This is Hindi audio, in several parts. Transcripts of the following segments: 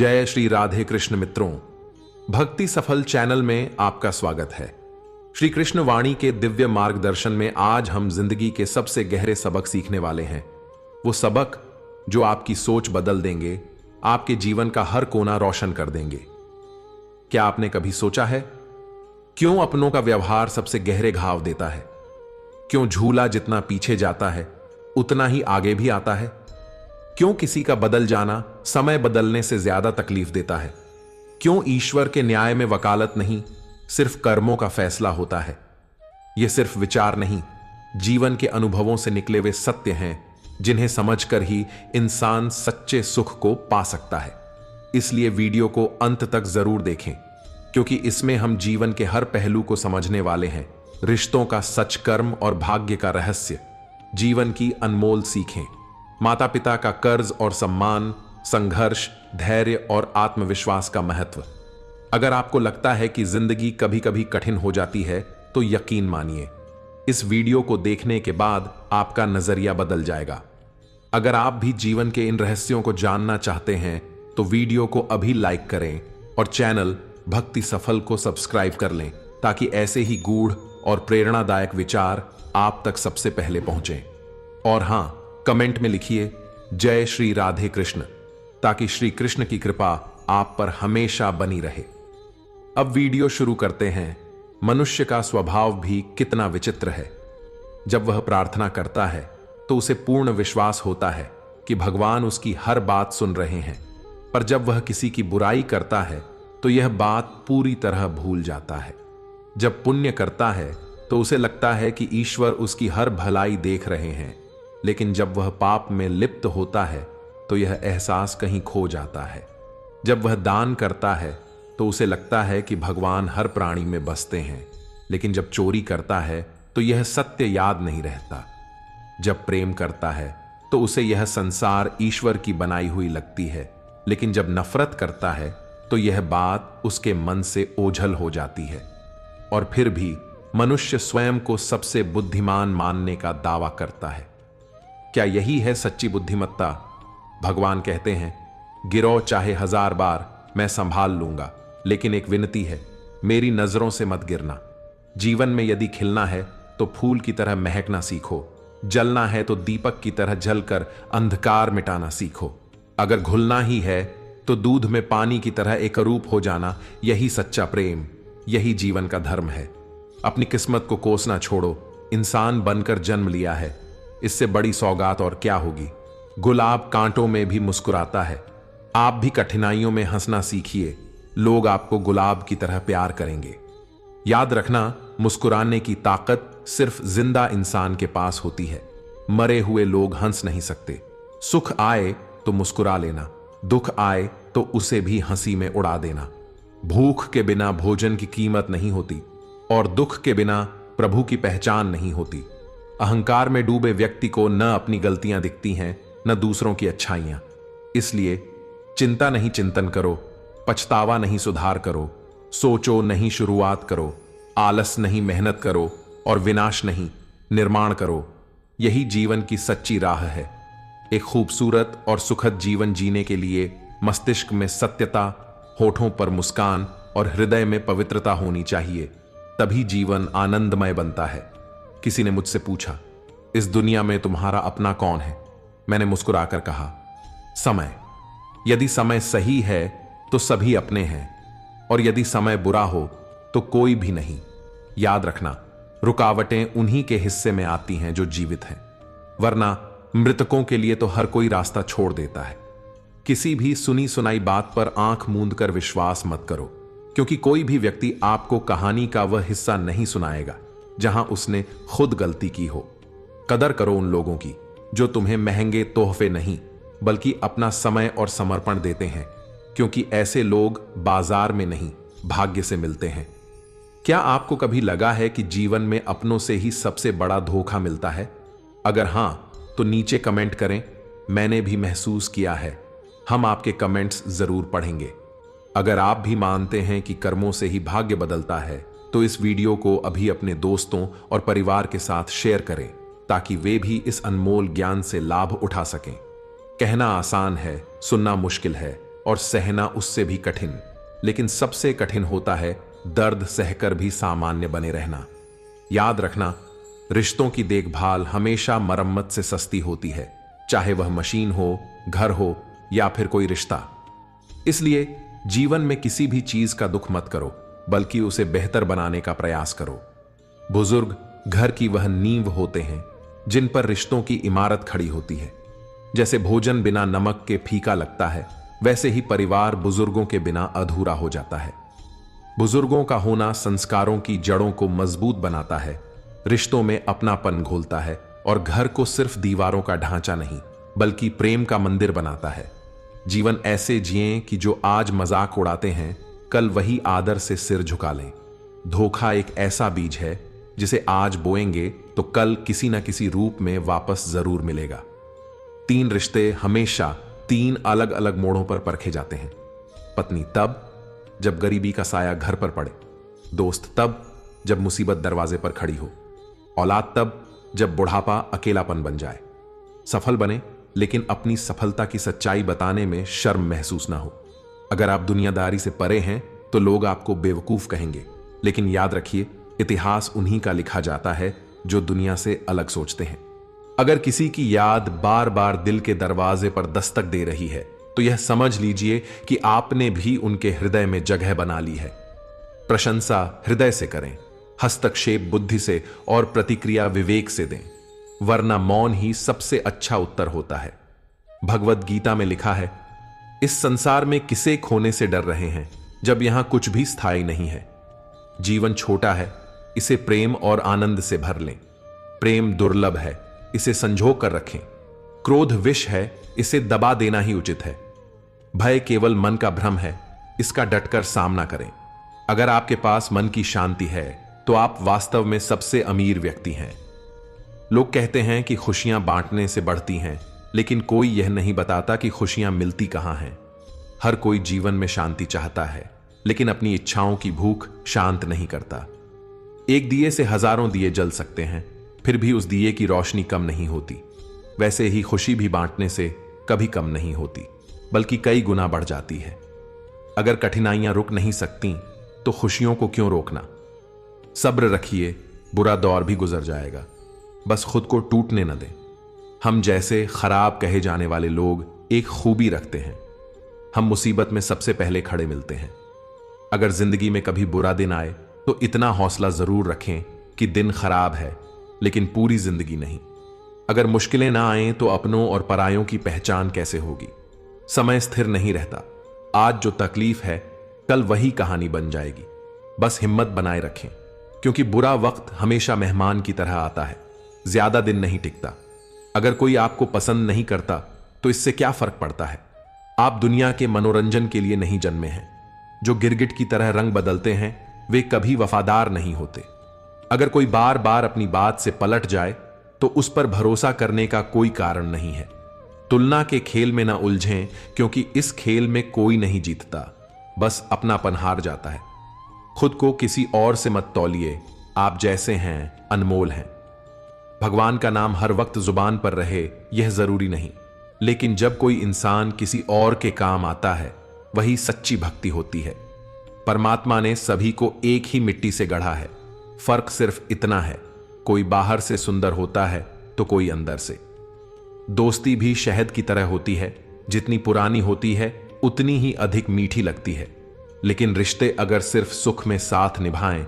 जय श्री राधे कृष्ण मित्रों, भक्ति सफल चैनल में आपका स्वागत है। श्री कृष्ण वाणी के दिव्य मार्गदर्शन में आज हम जिंदगी के सबसे गहरे सबक सीखने वाले हैं। वो सबक जो आपकी सोच बदल देंगे, आपके जीवन का हर कोना रोशन कर देंगे। क्या आपने कभी सोचा है क्यों अपनों का व्यवहार सबसे गहरे घाव देता है? क्यों झूला जितना पीछे जाता है उतना ही आगे भी आता है? क्यों किसी का बदल जाना समय बदलने से ज्यादा तकलीफ देता है? क्यों ईश्वर के न्याय में वकालत नहीं, सिर्फ कर्मों का फैसला होता है? यह सिर्फ विचार नहीं, जीवन के अनुभवों से निकले हुए सत्य हैं, जिन्हें समझकर ही इंसान सच्चे सुख को पा सकता है। इसलिए वीडियो को अंत तक जरूर देखें, क्योंकि इसमें हम जीवन के हर पहलू को समझने वाले हैं। रिश्तों का सच, कर्म और भाग्य का रहस्य, जीवन की अनमोल सीखें, माता पिता का कर्ज और सम्मान, संघर्ष, धैर्य और आत्मविश्वास का महत्व। अगर आपको लगता है कि जिंदगी कभी कभी कठिन हो जाती है तो यकीन मानिए, इस वीडियो को देखने के बाद आपका नजरिया बदल जाएगा। अगर आप भी जीवन के इन रहस्यों को जानना चाहते हैं तो वीडियो को अभी लाइक करें और चैनल भक्ति सफल को सब्सक्राइब कर लें, ताकि ऐसे ही गूढ़ और प्रेरणादायक विचार आप तक सबसे पहले पहुंचें। और हां, कमेंट में लिखिए जय श्री राधे कृष्ण, ताकि श्री कृष्ण की कृपा आप पर हमेशा बनी रहे। अब वीडियो शुरू करते हैं। मनुष्य का स्वभाव भी कितना विचित्र है। जब वह प्रार्थना करता है तो उसे पूर्ण विश्वास होता है कि भगवान उसकी हर बात सुन रहे हैं, पर जब वह किसी की बुराई करता है तो यह बात पूरी तरह भूल जाता है। जब पुण्य करता है तो उसे लगता है कि ईश्वर उसकी हर भलाई देख रहे हैं, लेकिन जब वह पाप में लिप्त होता है तो यह एहसास कहीं खो जाता है। जब वह दान करता है तो उसे लगता है कि भगवान हर प्राणी में बसते हैं, लेकिन जब चोरी करता है तो यह सत्य याद नहीं रहता। जब प्रेम करता है तो उसे यह संसार ईश्वर की बनाई हुई लगती है, लेकिन जब नफरत करता है तो यह बात उसके मन से ओझल हो जाती है। और फिर भी मनुष्य स्वयं को सबसे बुद्धिमान मानने का दावा करता है। क्या यही है सच्ची बुद्धिमत्ता? भगवान कहते हैं, गिरो चाहे 1000 बार, मैं संभाल लूंगा, लेकिन एक विनती है, मेरी नजरों से मत गिरना। जीवन में यदि खिलना है तो फूल की तरह महकना सीखो, जलना है तो दीपक की तरह जलकर अंधकार मिटाना सीखो। अगर घुलना ही है तो दूध में पानी की तरह एकरूप हो जाना, यही सच्चा प्रेम, यही जीवन का धर्म है। अपनी किस्मत को कोसना छोड़ो। इंसान बनकर जन्म लिया है, इससे बड़ी सौगात और क्या होगी। गुलाब कांटों में भी मुस्कुराता है। आप भी कठिनाइयों में हंसना सीखिए, लोग आपको गुलाब की तरह प्यार करेंगे। याद रखना, मुस्कुराने की ताकत सिर्फ जिंदा इंसान के पास होती है। मरे हुए लोग हंस नहीं सकते। सुख आए तो मुस्कुरा लेना, दुख आए तो उसे भी हंसी में उड़ा देना। भूख के बिना भोजन की कीमत नहीं होती, और दुख के बिना प्रभु की पहचान नहीं होती। अहंकार में डूबे व्यक्ति को न अपनी गलतियां दिखती हैं, न दूसरों की अच्छाइयां। इसलिए चिंता नहीं चिंतन करो, पछतावा नहीं सुधार करो, सोचो नहीं शुरुआत करो, आलस नहीं मेहनत करो, और विनाश नहीं निर्माण करो। यही जीवन की सच्ची राह है। एक खूबसूरत और सुखद जीवन जीने के लिए मस्तिष्क में सत्यता, होठों पर मुस्कान और हृदय में पवित्रता होनी चाहिए, तभी जीवन आनंदमय बनता है। किसी ने मुझसे पूछा, इस दुनिया में तुम्हारा अपना कौन है? मैंने मुस्कुराकर कहा, समय। यदि समय सही है तो सभी अपने हैं, और यदि समय बुरा हो तो कोई भी नहीं। याद रखना, रुकावटें उन्हीं के हिस्से में आती हैं जो जीवित हैं, वरना मृतकों के लिए तो हर कोई रास्ता छोड़ देता है। किसी भी सुनी सुनाई बात पर आंख मूंद कर विश्वास मत करो, क्योंकि कोई भी व्यक्ति आपको कहानी का वह हिस्सा नहीं सुनाएगा जहां उसने खुद गलती की हो। कदर करो उन लोगों की जो तुम्हें महंगे तोहफे नहीं, बल्कि अपना समय और समर्पण देते हैं, क्योंकि ऐसे लोग बाजार में नहीं, भाग्य से मिलते हैं। क्या आपको कभी लगा है कि जीवन में अपनों से ही सबसे बड़ा धोखा मिलता है? अगर हां, तो नीचे कमेंट करें, मैंने भी महसूस किया है। हम आपके कमेंट्स जरूर पढ़ेंगे। अगर आप भी मानते हैं कि कर्मों से ही भाग्य बदलता है, तो इस वीडियो को अभी अपने दोस्तों और परिवार के साथ शेयर करें, ताकि वे भी इस अनमोल ज्ञान से लाभ उठा सकें। कहना आसान है, सुनना मुश्किल है, और सहना उससे भी कठिन। लेकिन सबसे कठिन होता है दर्द सहकर भी सामान्य बने रहना। याद रखना, रिश्तों की देखभाल हमेशा मरम्मत से सस्ती होती है, चाहे वह मशीन हो, घर हो या फिर कोई रिश्ता। इसलिए जीवन में किसी भी चीज का दुख मत करो, बल्कि उसे बेहतर बनाने का प्रयास करो। बुजुर्ग घर की वह नींव होते हैं जिन पर रिश्तों की इमारत खड़ी होती है। जैसे भोजन बिना नमक के फीका लगता है, वैसे ही परिवार बुजुर्गों के बिना अधूरा हो जाता है। बुजुर्गों का होना संस्कारों की जड़ों को मजबूत बनाता है, रिश्तों में अपनापन घोलता है और घर को सिर्फ दीवारों का ढांचा नहीं, बल्कि प्रेम का मंदिर बनाता है। जीवन ऐसे जिएं कि जो आज मजाक उड़ाते हैं, कल वही आदर से सिर झुका लें। धोखा एक ऐसा बीज है जिसे आज बोएंगे तो कल किसी न किसी रूप में वापस जरूर मिलेगा। 3 रिश्ते हमेशा 3 अलग अलग मोड़ों पर परखे जाते हैं। पत्नी तब जब गरीबी का साया घर पर पड़े, दोस्त तब जब मुसीबत दरवाजे पर खड़ी हो, औलाद तब जब बुढ़ापा अकेलापन बन जाए। सफल बने, लेकिन अपनी सफलता की सच्चाई बताने में शर्म महसूस ना हो। अगर आप दुनियादारी से परे हैं तो लोग आपको बेवकूफ कहेंगे, लेकिन याद रखिए, इतिहास उन्हीं का लिखा जाता है जो दुनिया से अलग सोचते हैं। अगर किसी की याद बार बार दिल के दरवाजे पर दस्तक दे रही है, तो यह समझ लीजिए कि आपने भी उनके हृदय में जगह बना ली है। प्रशंसा हृदय से करें, हस्तक्षेप बुद्धि से और प्रतिक्रिया विवेक से दें, वरना मौन ही सबसे अच्छा उत्तर होता है। भगवद गीता में लिखा है, इस संसार में किसे खोने से डर रहे हैं जब यहां कुछ भी स्थायी नहीं है। जीवन छोटा है, इसे प्रेम और आनंद से भर लें। प्रेम दुर्लभ है, इसे संजो कर रखें। क्रोध विष है, इसे दबा देना ही उचित है। भय केवल मन का भ्रम है, इसका डटकर सामना करें। अगर आपके पास मन की शांति है तो आप वास्तव में सबसे अमीर व्यक्ति हैं। लोग कहते हैं कि खुशियां बांटने से बढ़ती हैं, लेकिन कोई यह नहीं बताता कि खुशियां मिलती कहां हैं। हर कोई जीवन में शांति चाहता है, लेकिन अपनी इच्छाओं की भूख शांत नहीं करता। एक दिए से हजारों दिए जल सकते हैं, फिर भी उस दिए की रोशनी कम नहीं होती। वैसे ही खुशी भी बांटने से कभी कम नहीं होती, बल्कि कई गुना बढ़ जाती है। अगर कठिनाइयां रुक नहीं सकती तो खुशियों को क्यों रोकना। सब्र रखिए, बुरा दौर भी गुजर जाएगा, बस खुद को टूटने न दें। हम जैसे खराब कहे जाने वाले लोग एक खूबी रखते हैं, हम मुसीबत में सबसे पहले खड़े मिलते हैं। अगर जिंदगी में कभी बुरा दिन आए तो इतना हौसला जरूर रखें कि दिन खराब है, लेकिन पूरी जिंदगी नहीं। अगर मुश्किलें ना आए तो अपनों और परायों की पहचान कैसे होगी। समय स्थिर नहीं रहता, आज जो तकलीफ है कल वही कहानी बन जाएगी। बस हिम्मत बनाए रखें, क्योंकि बुरा वक्त हमेशा मेहमान की तरह आता है, ज्यादा दिन नहीं टिकता। अगर कोई आपको पसंद नहीं करता तो इससे क्या फर्क पड़ता है। आप दुनिया के मनोरंजन के लिए नहीं जन्मे हैं। जो गिरगिट की तरह रंग बदलते हैं वे कभी वफादार नहीं होते। अगर कोई बार बार अपनी बात से पलट जाए तो उस पर भरोसा करने का कोई कारण नहीं है। तुलना के खेल में ना उलझें, क्योंकि इस खेल में कोई नहीं जीतता, बस अपनापन हार जाता है। खुद को किसी और से मत तौलिए, आप जैसे हैं अनमोल हैं। भगवान का नाम हर वक्त जुबान पर रहे यह जरूरी नहीं, लेकिन जब कोई इंसान किसी और के काम आता है वही सच्ची भक्ति होती है। परमात्मा ने सभी को एक ही मिट्टी से गढ़ा है, फर्क सिर्फ इतना है, कोई बाहर से सुंदर होता है तो कोई अंदर से। दोस्ती भी शहद की तरह होती है, जितनी पुरानी होती है उतनी ही अधिक मीठी लगती है। लेकिन रिश्ते अगर सिर्फ सुख में साथ निभाएं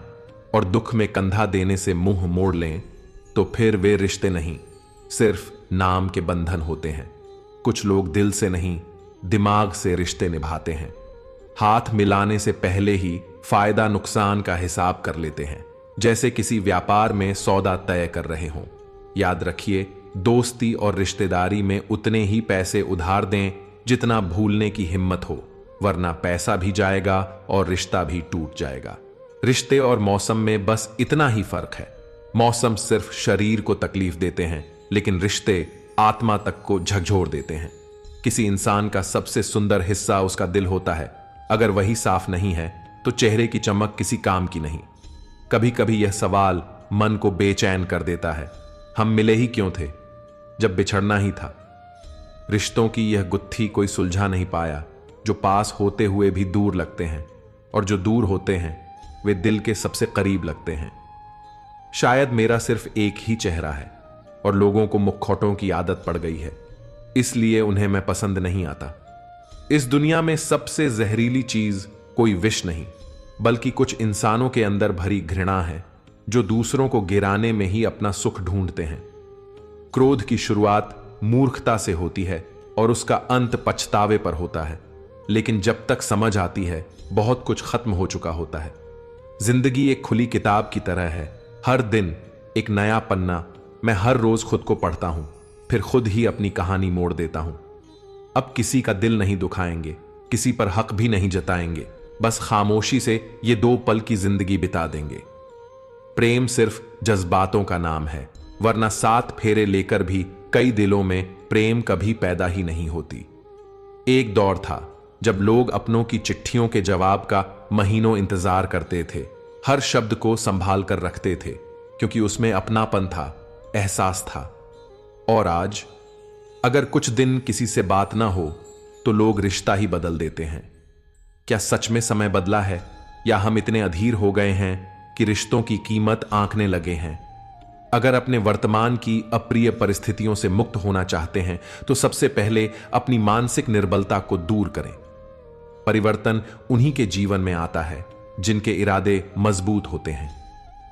और दुख में कंधा देने से मुंह मोड़ लें तो फिर वे रिश्ते नहीं, सिर्फ नाम के बंधन होते हैं। कुछ लोग दिल से नहीं, दिमाग से रिश्ते निभाते हैं। हाथ मिलाने से पहले ही फायदा नुकसान का हिसाब कर लेते हैं, जैसे किसी व्यापार में सौदा तय कर रहे हों। याद रखिए, दोस्ती और रिश्तेदारी में उतने ही पैसे उधार दें जितना भूलने की हिम्मत हो, वरना पैसा भी जाएगा और रिश्ता भी टूट जाएगा। रिश्ते और मौसम में बस इतना ही फर्क है। मौसम सिर्फ शरीर को तकलीफ देते हैं, लेकिन रिश्ते आत्मा तक को झकझोर देते हैं। किसी इंसान का सबसे सुंदर हिस्सा उसका दिल होता है, अगर वही साफ नहीं है तो चेहरे की चमक किसी काम की नहीं। कभी कभी यह सवाल मन को बेचैन कर देता है, हम मिले ही क्यों थे जब बिछड़ना ही था। रिश्तों की यह गुत्थी कोई सुलझा नहीं पाया, जो पास होते हुए भी दूर लगते हैं, और जो दूर होते हैं वे दिल के सबसे करीब लगते हैं। शायद मेरा सिर्फ एक ही चेहरा है और लोगों को मुखौटों की आदत पड़ गई है, इसलिए उन्हें मैं पसंद नहीं आता। इस दुनिया में सबसे जहरीली चीज कोई विष नहीं, बल्कि कुछ इंसानों के अंदर भरी घृणा है, जो दूसरों को गिराने में ही अपना सुख ढूंढते हैं। क्रोध की शुरुआत मूर्खता से होती है और उसका अंत पछतावे पर होता है, लेकिन जब तक समझ आती है बहुत कुछ खत्म हो चुका होता है। जिंदगी एक खुली किताब की तरह है, हर दिन एक नया पन्ना। मैं हर रोज खुद को पढ़ता हूं, फिर खुद ही अपनी कहानी मोड़ देता हूं। अब किसी का दिल नहीं दुखाएंगे, किसी पर हक भी नहीं जताएंगे, बस खामोशी से ये 2 पल की जिंदगी बिता देंगे। प्रेम सिर्फ जज्बातों का नाम है, वरना 7 फेरे लेकर भी कई दिलों में प्रेम कभी पैदा ही नहीं होती। एक दौर था जब लोग अपनों की चिट्ठियों के जवाब का महीनों इंतजार करते थे, हर शब्द को संभाल कर रखते थे, क्योंकि उसमें अपनापन था, एहसास था। और आज अगर कुछ दिन किसी से बात ना हो तो लोग रिश्ता ही बदल देते हैं। क्या सच में समय बदला है, या हम इतने अधीर हो गए हैं कि रिश्तों की कीमत आंकने लगे हैं? अगर अपने वर्तमान की अप्रिय परिस्थितियों से मुक्त होना चाहते हैं तो सबसे पहले अपनी मानसिक निर्बलता को दूर करें। परिवर्तन उन्हीं के जीवन में आता है जिनके इरादे मजबूत होते हैं।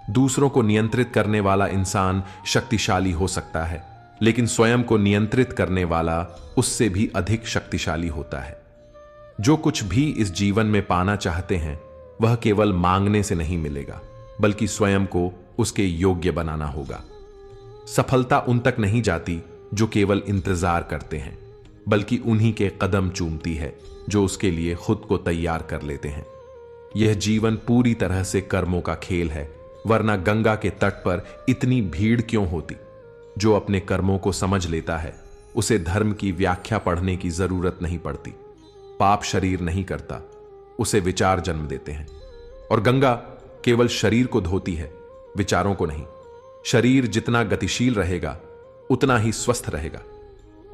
दूसरों को नियंत्रित करने वाला इंसान शक्तिशाली हो सकता है, लेकिन स्वयं को नियंत्रित करने वाला उससे भी अधिक शक्तिशाली होता है। जो कुछ भी इस जीवन में पाना चाहते हैं वह केवल मांगने से नहीं मिलेगा, बल्कि स्वयं को उसके योग्य बनाना होगा। सफलता उन तक नहीं जाती जो केवल इंतजार करते हैं, बल्कि उन्हीं के कदम चूमती है जो उसके लिए खुद को तैयार कर लेते हैं। यह जीवन पूरी तरह से कर्मों का खेल है, वरना गंगा के तट पर इतनी भीड़ क्यों होती? जो अपने कर्मों को समझ लेता है उसे धर्म की व्याख्या पढ़ने की जरूरत नहीं पड़ती। पाप शरीर नहीं करता, उसे विचार जन्म देते हैं। और गंगा केवल शरीर को धोती है, विचारों को नहीं। शरीर जितना गतिशील रहेगा उतना ही स्वस्थ रहेगा,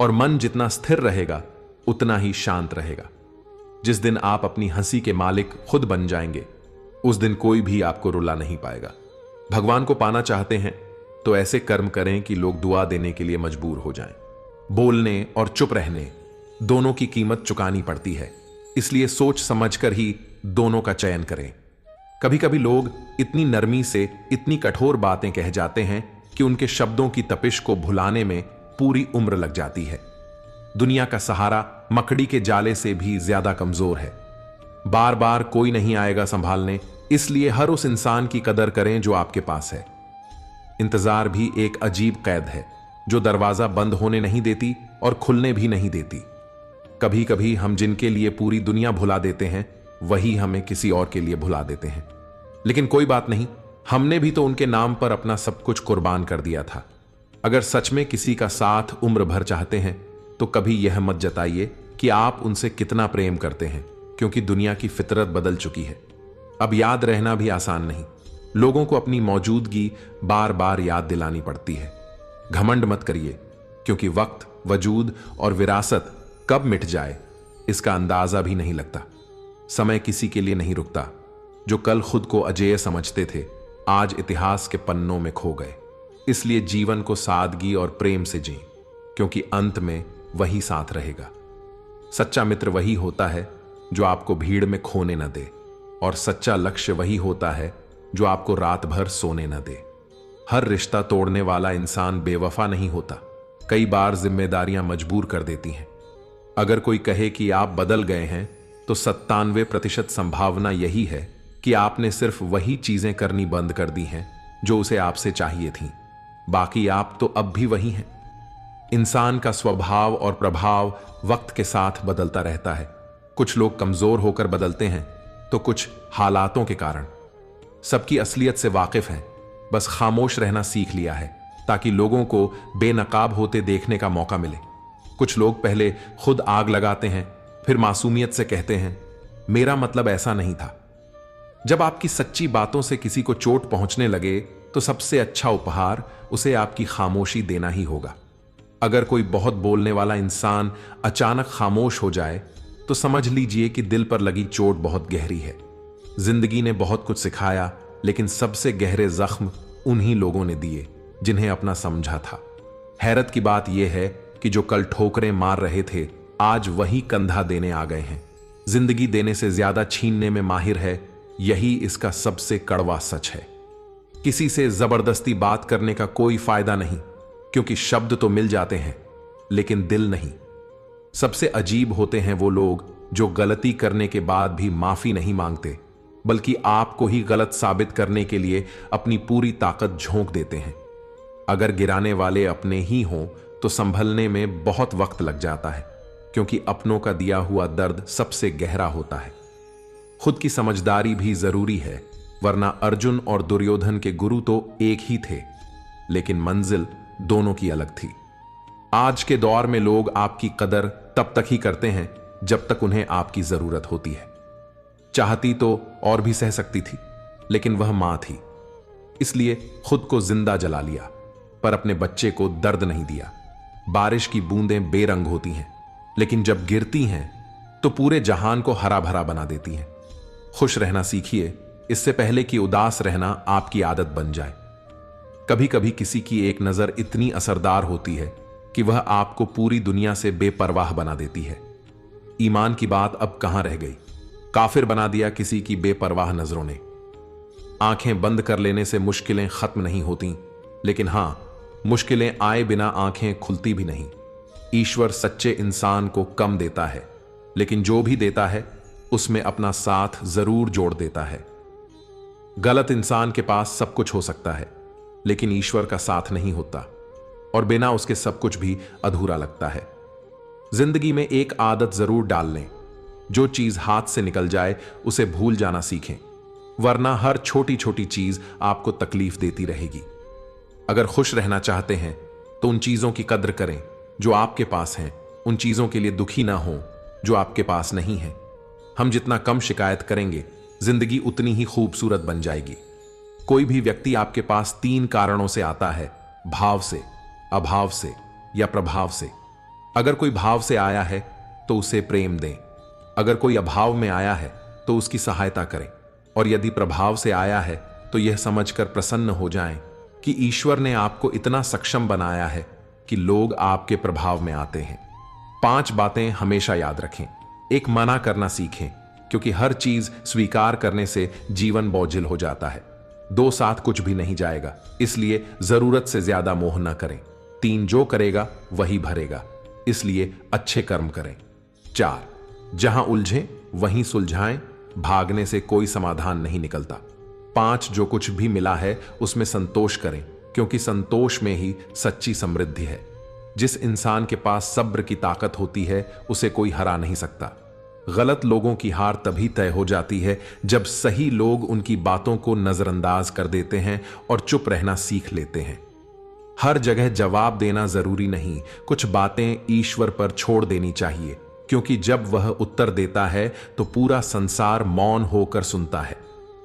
और मन जितना स्थिर रहेगा उतना ही शांत रहेगा। जिस दिन आप अपनी हंसी के मालिक खुद बन जाएंगे, उस दिन कोई भी आपको रुला नहीं पाएगा। भगवान को पाना चाहते हैं तो ऐसे कर्म करें कि लोग दुआ देने के लिए मजबूर हो जाएं। बोलने और चुप रहने दोनों की कीमत चुकानी पड़ती है, इसलिए सोच समझकर ही दोनों का चयन करें। कभी कभी लोग इतनी नरमी से इतनी कठोर बातें कह जाते हैं कि उनके शब्दों की तपिश को भुलाने में पूरी उम्र लग जाती है। दुनिया का सहारा मकड़ी के जाले से भी ज्यादा कमजोर है। बार बार कोई नहीं आएगा संभालने, इसलिए हर उस इंसान की कदर करें जो आपके पास है। इंतजार भी एक अजीब कैद है जो दरवाजा बंद होने नहीं देती और खुलने भी नहीं देती। कभी कभी हम जिनके लिए पूरी दुनिया भुला देते हैं वही हमें किसी और के लिए भुला देते हैं। लेकिन कोई बात नहीं, हमने भी तो उनके नाम पर अपना सब कुछ कुर्बान कर दिया था। अगर सच में किसी का साथ उम्र भर चाहते हैं तो कभी यह मत जताइए कि आप उनसे कितना प्रेम करते हैं, क्योंकि दुनिया की फितरत बदल चुकी है। अब याद रहना भी आसान नहीं, लोगों को अपनी मौजूदगी बार बार याद दिलानी पड़ती है। घमंड मत करिए, क्योंकि वक्त, वजूद और विरासत कब मिट जाए इसका अंदाजा भी नहीं लगता। समय किसी के लिए नहीं रुकता। जो कल खुद को अजेय समझते थे आज इतिहास के पन्नों में खो गए। इसलिए जीवन को सादगी और प्रेम से जिएं, क्योंकि अंत में वही साथ रहेगा। सच्चा मित्र वही होता है जो आपको भीड़ में खोने न दे, और सच्चा लक्ष्य वही होता है जो आपको रात भर सोने न दे। हर रिश्ता तोड़ने वाला इंसान बेवफा नहीं होता, कई बार जिम्मेदारियां मजबूर कर देती हैं। अगर कोई कहे कि आप बदल गए हैं तो 97% संभावना यही है कि आपने सिर्फ वही चीजें करनी बंद कर दी हैं जो उसे आपसे चाहिए थीं। बाकी आप तो अब भी वही हैं। इंसान का स्वभाव और प्रभाव वक्त के साथ बदलता रहता है। कुछ लोग कमजोर होकर बदलते हैं तो कुछ हालातों के कारण। सबकी असलियत से वाकिफ हैं, बस खामोश रहना सीख लिया है ताकि लोगों को बेनकाब होते देखने का मौका मिले। कुछ लोग पहले खुद आग लगाते हैं, फिर मासूमियत से कहते हैं मेरा मतलब ऐसा नहीं था। जब आपकी सच्ची बातों से किसी को चोट पहुंचने लगे तो सबसे अच्छा उपहार उसे आपकी खामोशी देना ही होगा। अगर कोई बहुत बोलने वाला इंसान अचानक खामोश हो जाए तो समझ लीजिए कि दिल पर लगी चोट बहुत गहरी है। जिंदगी ने बहुत कुछ सिखाया, लेकिन सबसे गहरे जख्म उन्हीं लोगों ने दिए जिन्हें अपना समझा था। हैरत की बात यह है कि जो कल ठोकरें मार रहे थे, आज वही कंधा देने आ गए हैं। जिंदगी देने से ज्यादा छीनने में माहिर है, यही इसका सबसे कड़वा सच है। किसी से जबरदस्ती बात करने का कोई फायदा नहीं, क्योंकि शब्द तो मिल जाते हैं लेकिन दिल नहीं। सबसे अजीब होते हैं वो लोग जो गलती करने के बाद भी माफी नहीं मांगते, बल्कि आपको ही गलत साबित करने के लिए अपनी पूरी ताकत झोंक देते हैं। अगर गिराने वाले अपने ही हों तो संभलने में बहुत वक्त लग जाता है, क्योंकि अपनों का दिया हुआ दर्द सबसे गहरा होता है। खुद की समझदारी भी जरूरी है, वरना अर्जुन और दुर्योधन के गुरु तो एक ही थे, लेकिन मंजिल दोनों की अलग थी। आज के दौर में लोग आपकी कदर तब तक ही करते हैं जब तक उन्हें आपकी जरूरत होती है। चाहती तो और भी सह सकती थी, लेकिन वह मां थी, इसलिए खुद को जिंदा जला लिया, पर अपने बच्चे को दर्द नहीं दिया। बारिश की बूंदें बेरंग होती हैं, लेकिन जब गिरती हैं तो पूरे जहान को हरा भरा बना देती हैं। खुश रहना सीखिए, इससे पहले कि उदास रहना आपकी आदत बन जाए। कभी कभी किसी की एक नजर इतनी असरदार होती है कि वह आपको पूरी दुनिया से बेपरवाह बना देती है। ईमान की बात अब कहां रह गई, काफिर बना दिया किसी की बेपरवाह नजरों ने। आंखें बंद कर लेने से मुश्किलें खत्म नहीं होती, लेकिन हां, मुश्किलें आए बिना आंखें खुलती भी नहीं। ईश्वर सच्चे इंसान को कम देता है, लेकिन जो भी देता है उसमें अपना साथ जरूर जोड़ देता है। गलत इंसान के पास सब कुछ हो सकता है, लेकिन ईश्वर का साथ नहीं होता, और बिना उसके सब कुछ भी अधूरा लगता है। जिंदगी में एक आदत जरूर डाल लें, जो चीज हाथ से निकल जाए उसे भूल जाना सीखें, वरना हर छोटी छोटी चीज आपको तकलीफ देती रहेगी। अगर खुश रहना चाहते हैं तो उन चीजों की कद्र करें जो आपके पास हैं, उन चीजों के लिए दुखी ना हो जो आपके पास नहीं है। हम जितना कम शिकायत करेंगे, जिंदगी उतनी ही खूबसूरत बन जाएगी। कोई भी व्यक्ति आपके पास 3 कारणों से आता है, भाव से, अभाव से या प्रभाव से। अगर कोई भाव से आया है तो उसे प्रेम दें, अगर कोई अभाव में आया है तो उसकी सहायता करें, और यदि प्रभाव से आया है तो यह समझकर प्रसन्न हो जाएं कि ईश्वर ने आपको इतना सक्षम बनाया है कि लोग आपके प्रभाव में आते हैं। 5 बातें हमेशा याद रखें। 1, मना करना सीखें, क्योंकि हर चीज स्वीकार करने से जीवन बोझिल हो जाता है। 2, साथ कुछ भी नहीं जाएगा, इसलिए जरूरत से ज्यादा मोह न करें। 3, जो करेगा वही भरेगा, इसलिए अच्छे कर्म करें। 4, जहां उलझें वहीं सुलझाएं, भागने से कोई समाधान नहीं निकलता। 5, जो कुछ भी मिला है उसमें संतोष करें, क्योंकि संतोश में ही सच्ची समृद्धि है। जिस इंसान के पास सब्र की ताकत होती है उसे कोई हरा नहीं सकता। गलत लोगों की हार तभी तय हो जाती है जब सही लोग उनकी बातों को नजरअंदाज कर देते हैं और चुप रहना सीख लेते हैं। हर जगह जवाब देना जरूरी नहीं, कुछ बातें ईश्वर पर छोड़ देनी चाहिए, क्योंकि जब वह उत्तर देता है तो पूरा संसार मौन होकर सुनता है।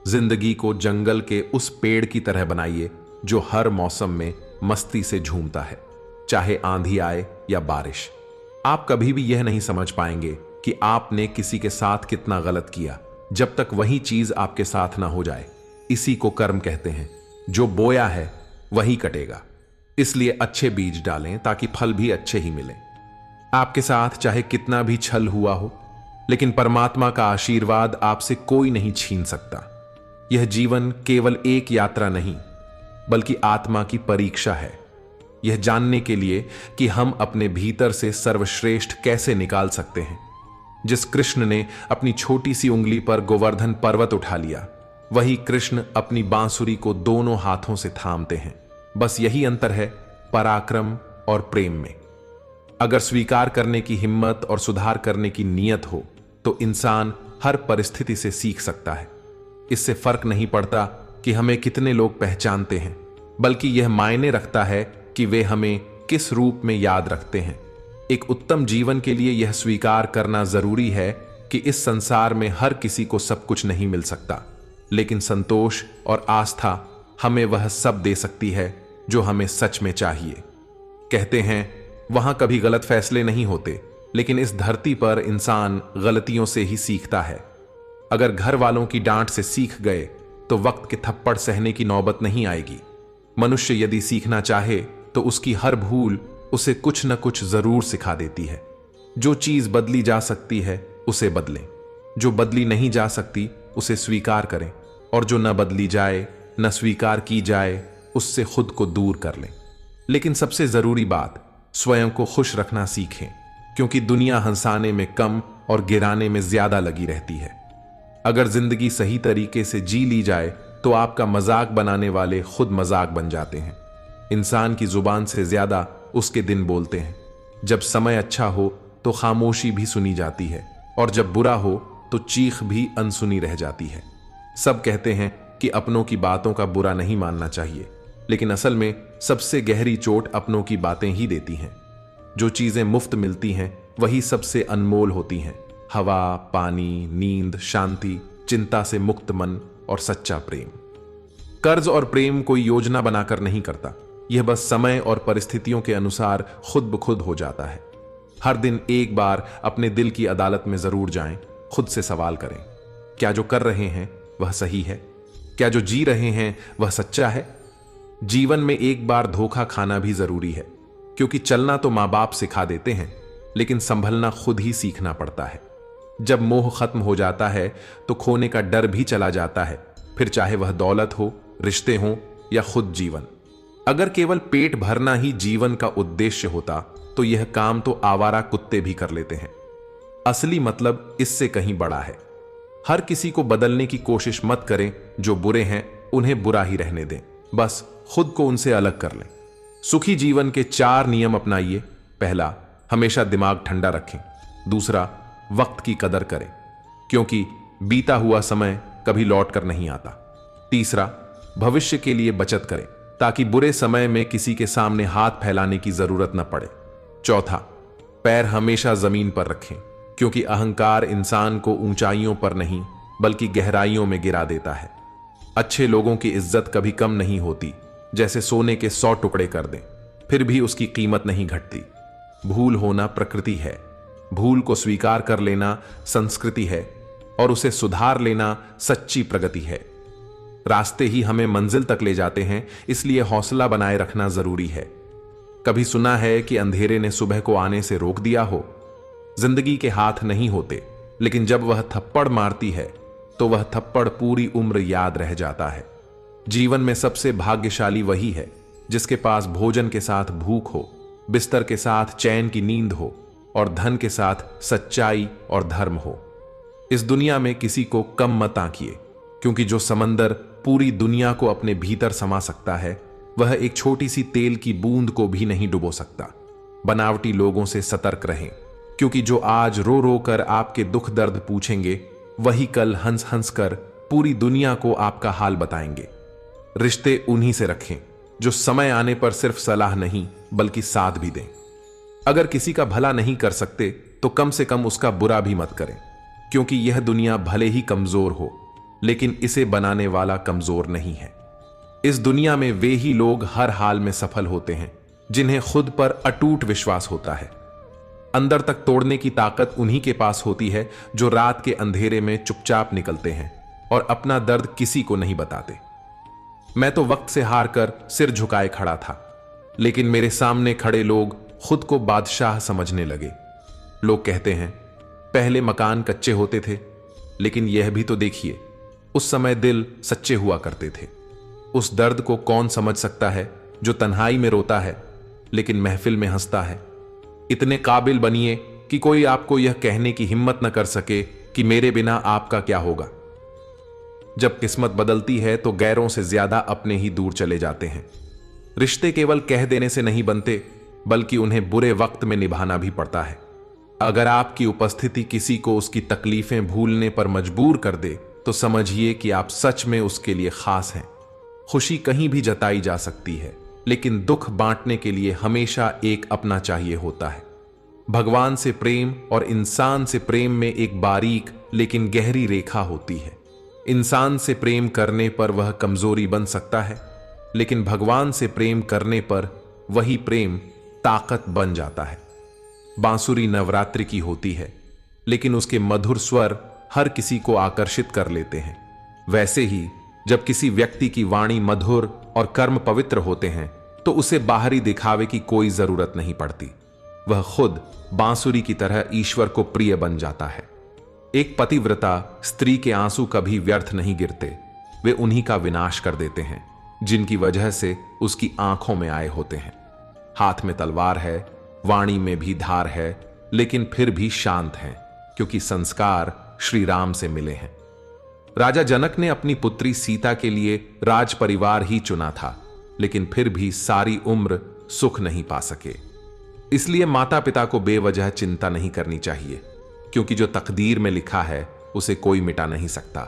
जिंदगी को जंगल के उस पेड़ की तरह बनाइए जो हर मौसम में मस्ती से झूमता है, चाहे आंधी आए या बारिश। आप कभी भी यह नहीं समझ पाएंगे कि आपने किसी के साथ कितना गलत किया, जब तक वही चीज आपके साथ ना हो जाए। इसी को कर्म कहते हैं। जो बोया है वही कटेगा, इसलिए अच्छे बीज डालें ताकि फल भी अच्छे ही मिले। आपके साथ चाहे कितना भी छल हुआ हो, लेकिन परमात्मा का आशीर्वाद आपसे कोई नहीं छीन सकता। यह जीवन केवल एक यात्रा नहीं, बल्कि आत्मा की परीक्षा है, यह जानने के लिए कि हम अपने भीतर से सर्वश्रेष्ठ कैसे निकाल सकते हैं। जिस कृष्ण ने अपनी छोटी सी उंगली पर गोवर्धन पर्वत उठा लिया, वही कृष्ण अपनी बांसुरी को दोनों हाथों से थामते हैं। बस यही अंतर है पराक्रम और प्रेम में। अगर स्वीकार करने की हिम्मत और सुधार करने की नीयत हो तो इंसान हर परिस्थिति से सीख सकता है। इससे फर्क नहीं पड़ता कि हमें कितने लोग पहचानते हैं, बल्कि यह मायने रखता है कि वे हमें किस रूप में याद रखते हैं। एक उत्तम जीवन के लिए यह स्वीकार करना जरूरी है कि इस संसार में हर किसी को सब कुछ नहीं मिल सकता, लेकिन संतोष और आस्था हमें वह सब दे सकती है जो हमें सच में चाहिए। कहते हैं वहां कभी गलत फैसले नहीं होते, लेकिन इस धरती पर इंसान गलतियों से ही सीखता है। अगर घर वालों की डांट से सीख गए तो वक्त के थप्पड़ सहने की नौबत नहीं आएगी। मनुष्य यदि सीखना चाहे तो उसकी हर भूल उसे कुछ न कुछ जरूर सिखा देती है। जो चीज बदली जा सकती है उसे बदलें, जो बदली नहीं जा सकती उसे स्वीकार करें, और जो न बदली जाए न स्वीकार की जाए उससे खुद को दूर कर लें। लेकिन सबसे जरूरी बात, स्वयं को खुश रखना सीखें, क्योंकि दुनिया हंसाने में कम और गिराने में ज्यादा लगी रहती है। अगर जिंदगी सही तरीके से जी ली जाए तो आपका मजाक बनाने वाले खुद मजाक बन जाते हैं। इंसान की जुबान से ज्यादा उसके दिन बोलते हैं। जब समय अच्छा हो तो खामोशी भी सुनी जाती है, और जब बुरा हो तो चीख भी अनसुनी रह जाती है। सब कहते हैं कि अपनों की बातों का बुरा नहीं मानना चाहिए, लेकिन असल में सबसे गहरी चोट अपनों की बातें ही देती हैं। जो चीजें मुफ्त मिलती हैं वही सबसे अनमोल होती हैं। हवा, पानी, नींद, शांति, चिंता से मुक्त मन और सच्चा प्रेम। कर्ज और प्रेम कोई योजना बनाकर नहीं करता, यह बस समय और परिस्थितियों के अनुसार खुद ब खुद हो जाता है। हर दिन एक बार अपने दिल की अदालत में जरूर जाएं, खुद से सवाल करें, क्या जो कर रहे हैं वह सही है? क्या जो जी रहे हैं वह सच्चा है? जीवन में एक बार धोखा खाना भी जरूरी है, क्योंकि चलना तो मां बाप सिखा देते हैं, लेकिन संभलना खुद ही सीखना पड़ता है। जब मोह खत्म हो जाता है तो खोने का डर भी चला जाता है, फिर चाहे वह दौलत हो, रिश्ते हों या खुद जीवन। अगर केवल पेट भरना ही जीवन का उद्देश्य होता तो यह काम तो आवारा कुत्ते भी कर लेते हैं। असली मतलब इससे कहीं बड़ा है। हर किसी को बदलने की कोशिश मत करें। जो बुरे हैं उन्हें बुरा ही रहने दें, बस खुद को उनसे अलग कर लें। सुखी जीवन के 4 नियम अपनाइए। पहला, हमेशा दिमाग ठंडा रखें। दूसरा, वक्त की कदर करें, क्योंकि बीता हुआ समय कभी लौट कर नहीं आता। तीसरा, भविष्य के लिए बचत करें, ताकि बुरे समय में किसी के सामने हाथ फैलाने की जरूरत न पड़े। चौथा, पैर हमेशा जमीन पर रखें, क्योंकि अहंकार इंसान को ऊंचाइयों पर नहीं बल्कि गहराइयों में गिरा देता है। अच्छे लोगों की इज्जत कभी कम नहीं होती, जैसे सोने के 100 टुकड़े कर दें फिर भी उसकी कीमत नहीं घटती। भूल होना प्रकृति है, भूल को स्वीकार कर लेना संस्कृति है, और उसे सुधार लेना सच्ची प्रगति है। रास्ते ही हमें मंजिल तक ले जाते हैं, इसलिए हौसला बनाए रखना जरूरी है। कभी सुना है कि अंधेरे ने सुबह को आने से रोक दिया हो? जिंदगी के हाथ नहीं होते, लेकिन जब वह थप्पड़ मारती है तो वह थप्पड़ पूरी उम्र याद रह जाता है। जीवन में सबसे भाग्यशाली वही है जिसके पास भोजन के साथ भूख हो, बिस्तर के साथ चैन की नींद हो, और धन के साथ सच्चाई और धर्म हो। इस दुनिया में किसी को कम मत आंकिए, क्योंकि जो समंदर पूरी दुनिया को अपने भीतर समा सकता है वह एक छोटी सी तेल की बूंद को भी नहीं डुबो सकता। बनावटी लोगों से सतर्क रहें, क्योंकि जो आज रो रो कर आपके दुख दर्द पूछेंगे वही कल हंस हंस कर पूरी दुनिया को आपका हाल बताएंगे। रिश्ते उन्हीं से रखें जो समय आने पर सिर्फ सलाह नहीं बल्कि साथ भी दें। अगर किसी का भला नहीं कर सकते तो कम से कम उसका बुरा भी मत करें, क्योंकि यह दुनिया भले ही कमजोर हो लेकिन इसे बनाने वाला कमजोर नहीं है। इस दुनिया में वे ही लोग हर हाल में सफल होते हैं जिन्हें खुद पर अटूट विश्वास होता है। अंदर तक तोड़ने की ताकत उन्हीं के पास होती है जो रात के अंधेरे में चुपचाप निकलते हैं और अपना दर्द किसी को नहीं बताते। मैं तो वक्त से हार कर सिर झुकाए खड़ा था, लेकिन मेरे सामने खड़े लोग खुद को बादशाह समझने लगे। लोग कहते हैं पहले मकान कच्चे होते थे, लेकिन यह भी तो देखिए उस समय दिल सच्चे हुआ करते थे। उस दर्द को कौन समझ सकता है जो तन्हाई में रोता है लेकिन महफिल में हंसता है। इतने काबिल बनिए कि कोई आपको यह कहने की हिम्मत न कर सके कि मेरे बिना आपका क्या होगा। जब किस्मत बदलती है तो गैरों से ज्यादा अपने ही दूर चले जाते हैं। रिश्ते केवल कह देने से नहीं बनते, बल्कि उन्हें बुरे वक्त में निभाना भी पड़ता है। अगर आपकी उपस्थिति किसी को उसकी तकलीफें भूलने पर मजबूर कर दे तो समझिए कि आप सच में उसके लिए खास हैं। खुशी कहीं भी जताई जा सकती है, लेकिन दुख बांटने के लिए हमेशा एक अपना चाहिए होता है। भगवान से प्रेम और इंसान से प्रेम में एक बारीक लेकिन गहरी रेखा होती है। इंसान से प्रेम करने पर वह कमजोरी बन सकता है, लेकिन भगवान से प्रेम करने पर वही प्रेम ताकत बन जाता है। बांसुरी नवरात्रि की होती है, लेकिन उसके मधुर स्वर हर किसी को आकर्षित कर लेते हैं। वैसे ही जब किसी व्यक्ति की वाणी मधुर और कर्म पवित्र होते हैं तो उसे बाहरी दिखावे की कोई जरूरत नहीं पड़ती। वह खुद बांसुरी की तरह ईश्वर को प्रिय बन जाता है। एक पतिव्रता स्त्री के आंसू कभी व्यर्थ नहीं गिरते, वे उन्हीं का विनाश कर देते हैं जिनकी वजह से उसकी आंखों में आए होते हैं। हाथ में तलवार है, वाणी में भी धार है, लेकिन फिर भी शांत हैं, क्योंकि संस्कार श्री राम से मिले हैं। राजा जनक ने अपनी पुत्री सीता के लिए राज परिवार ही चुना था, लेकिन फिर भी सारी उम्र सुख नहीं पा सके। इसलिए माता पिता को बेवजह चिंता नहीं करनी चाहिए, क्योंकि जो तकदीर में लिखा है उसे कोई मिटा नहीं सकता।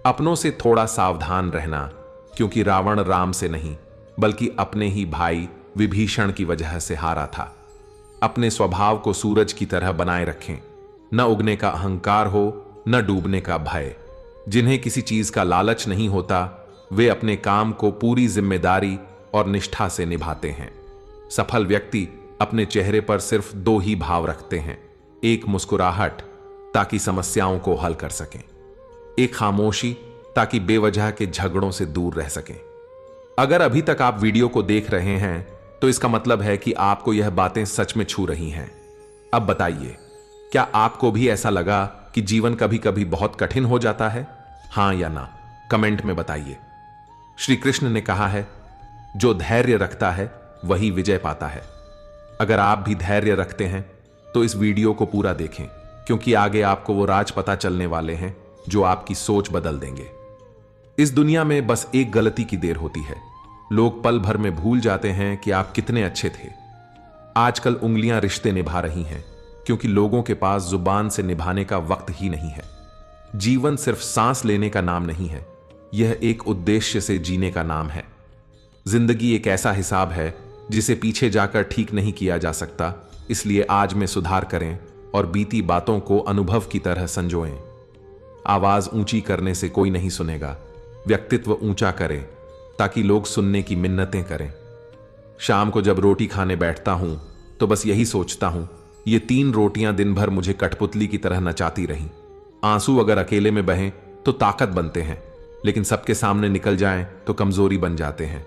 अपनों से थोड़ा सावधान रहना, क्योंकि रावण राम से नहीं बल्कि अपने ही भाई विभीषण की वजह से हारा था। अपने स्वभाव को सूरज की तरह बनाए रखें, न उगने का अहंकार हो न डूबने का भय। जिन्हें किसी चीज का लालच नहीं होता वे अपने काम को पूरी जिम्मेदारी और निष्ठा से निभाते हैं। सफल व्यक्ति अपने चेहरे पर सिर्फ दो ही भाव रखते हैं, एक मुस्कुराहट ताकि समस्याओं को हल कर सकें, एक खामोशी ताकि बेवजह के झगड़ों से दूर रह सकें। अगर अभी तक आप वीडियो को देख रहे हैं तो इसका मतलब है कि आपको यह बातें सच में छू रही हैं। अब बताइए, क्या आपको भी ऐसा लगा कि जीवन कभी कभी बहुत कठिन हो जाता है? हां या ना कमेंट में बताइए। श्री कृष्ण ने कहा है, जो धैर्य रखता है वही विजय पाता है। अगर आप भी धैर्य रखते हैं तो इस वीडियो को पूरा देखें, क्योंकि आगे आपको वो राज पता चलने वाले हैं जो आपकी सोच बदल देंगे। इस दुनिया में बस एक गलती की देर होती है। लोग पल भर में भूल जाते हैं कि आप कितने अच्छे थे। आजकल उंगलियां रिश्ते निभा रही हैं, क्योंकि लोगों के पास जुबान से निभाने का वक्त ही नहीं है। जीवन सिर्फ सांस लेने का नाम नहीं है, यह एक उद्देश्य से जीने का नाम है। जिंदगी एक ऐसा हिसाब है जिसे पीछे जाकर ठीक नहीं किया जा सकता, इसलिए आज में सुधार करें और बीती बातों को अनुभव की तरह संजोएं। आवाज ऊंची करने से कोई नहीं सुनेगा, व्यक्तित्व ऊंचा करें ताकि लोग सुनने की मिन्नतें करें। शाम को जब रोटी खाने बैठता हूं तो बस यही सोचता हूं, ये 3 रोटियां दिन भर मुझे कठपुतली की तरह नचाती रहीं। आंसू अगर अकेले में बहें तो ताकत बनते हैं, लेकिन सबके सामने निकल जाएं तो कमजोरी बन जाते हैं।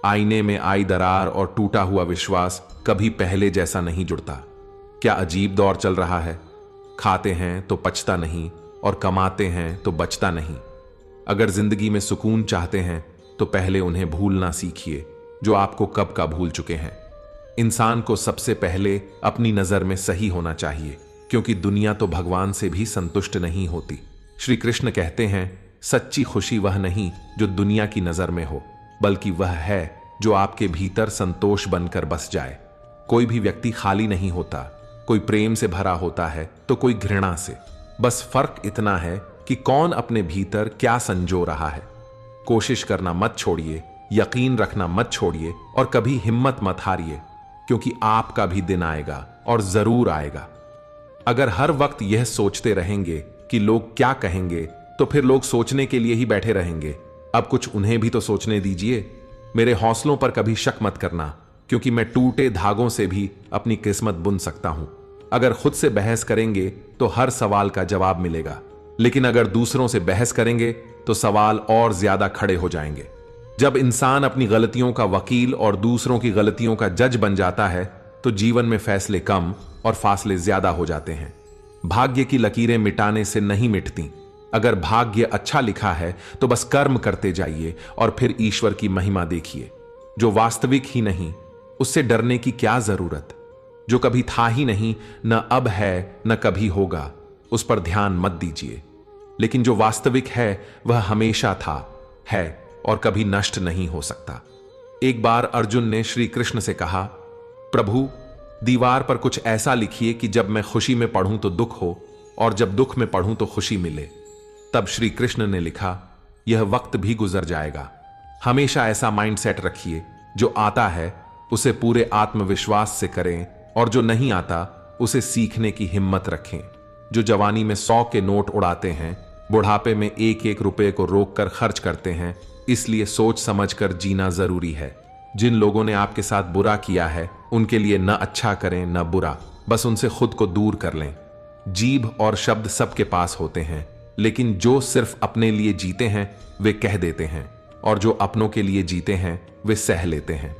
आईने में आई दरार और टूटा हुआ विश्वास कभी पहले जैसा नहीं जुड़ता। क्या अजीब दौर चल रहा है। खाते हैं तो पचता नहीं और कमाते हैं तो बचता नहीं। अगर जिंदगी में सुकून चाहते हैं तो पहले उन्हें भूलना सीखिए जो आपको कब का भूल चुके हैं। इंसान को सबसे पहले अपनी नजर में सही होना चाहिए, क्योंकि दुनिया तो भगवान से भी संतुष्ट नहीं होती। श्री कृष्ण कहते हैं, सच्ची खुशी वह नहीं जो दुनिया की नजर में हो, बल्कि वह है जो आपके भीतर संतोष बनकर बस जाए। कोई भी व्यक्ति खाली नहीं होता, कोई प्रेम से भरा होता है तो कोई घृणा से। बस फर्क इतना है कि कौन अपने भीतर क्या संजो रहा है। कोशिश करना मत छोड़िए, यकीन रखना मत छोड़िए और कभी हिम्मत मत हारिए, क्योंकि आपका भी दिन आएगा और जरूर आएगा। अगर हर वक्त यह सोचते रहेंगे कि लोग क्या कहेंगे तो फिर लोग सोचने के लिए ही बैठे रहेंगे। अब कुछ उन्हें भी तो सोचने दीजिए। मेरे हौसलों पर कभी शक मत करना, क्योंकि मैं टूटे धागों से भी अपनी किस्मत बुन सकता हूं। अगर खुद से बहस करेंगे तो हर सवाल का जवाब मिलेगा, लेकिन अगर दूसरों से बहस करेंगे तो सवाल और ज्यादा खड़े हो जाएंगे। जब इंसान अपनी गलतियों का वकील और दूसरों की गलतियों का जज बन जाता है तो जीवन में फैसले कम और फासले ज्यादा हो जाते हैं। भाग्य की लकीरें मिटाने से नहीं मिटती। अगर भाग्य अच्छा लिखा है तो बस कर्म करते जाइए और फिर ईश्वर की महिमा देखिए। जो वास्तविक ही नहीं उससे डरने की क्या जरूरत। जो कभी था ही नहीं, न अब है न कभी होगा, उस पर ध्यान मत दीजिए। लेकिन जो वास्तविक है वह हमेशा था, है और कभी नष्ट नहीं हो सकता। एक बार अर्जुन ने श्री कृष्ण से कहा, प्रभु दीवार पर कुछ ऐसा लिखिए कि जब मैं खुशी में पढ़ूं तो दुख हो और जब दुख में पढ़ूं तो खुशी मिले। तब श्री कृष्ण ने लिखा, यह वक्त भी गुजर जाएगा। हमेशा ऐसा माइंडसेट रखिए, जो आता है उसे पूरे आत्मविश्वास से करें और जो नहीं आता उसे सीखने की हिम्मत रखें। जो जवानी में 100 के नोट उड़ाते हैं, बुढ़ापे में 1-1 रुपए को रोककर खर्च करते हैं। इसलिए सोच समझकर जीना जरूरी है। जिन लोगों ने आपके साथ बुरा किया है उनके लिए न अच्छा करें न बुरा, बस उनसे खुद को दूर कर लें। जीभ और शब्द सबके पास होते हैं, लेकिन जो सिर्फ अपने लिए जीते हैं वे कह देते हैं, और जो अपनों के लिए जीते हैं वे सह लेते हैं।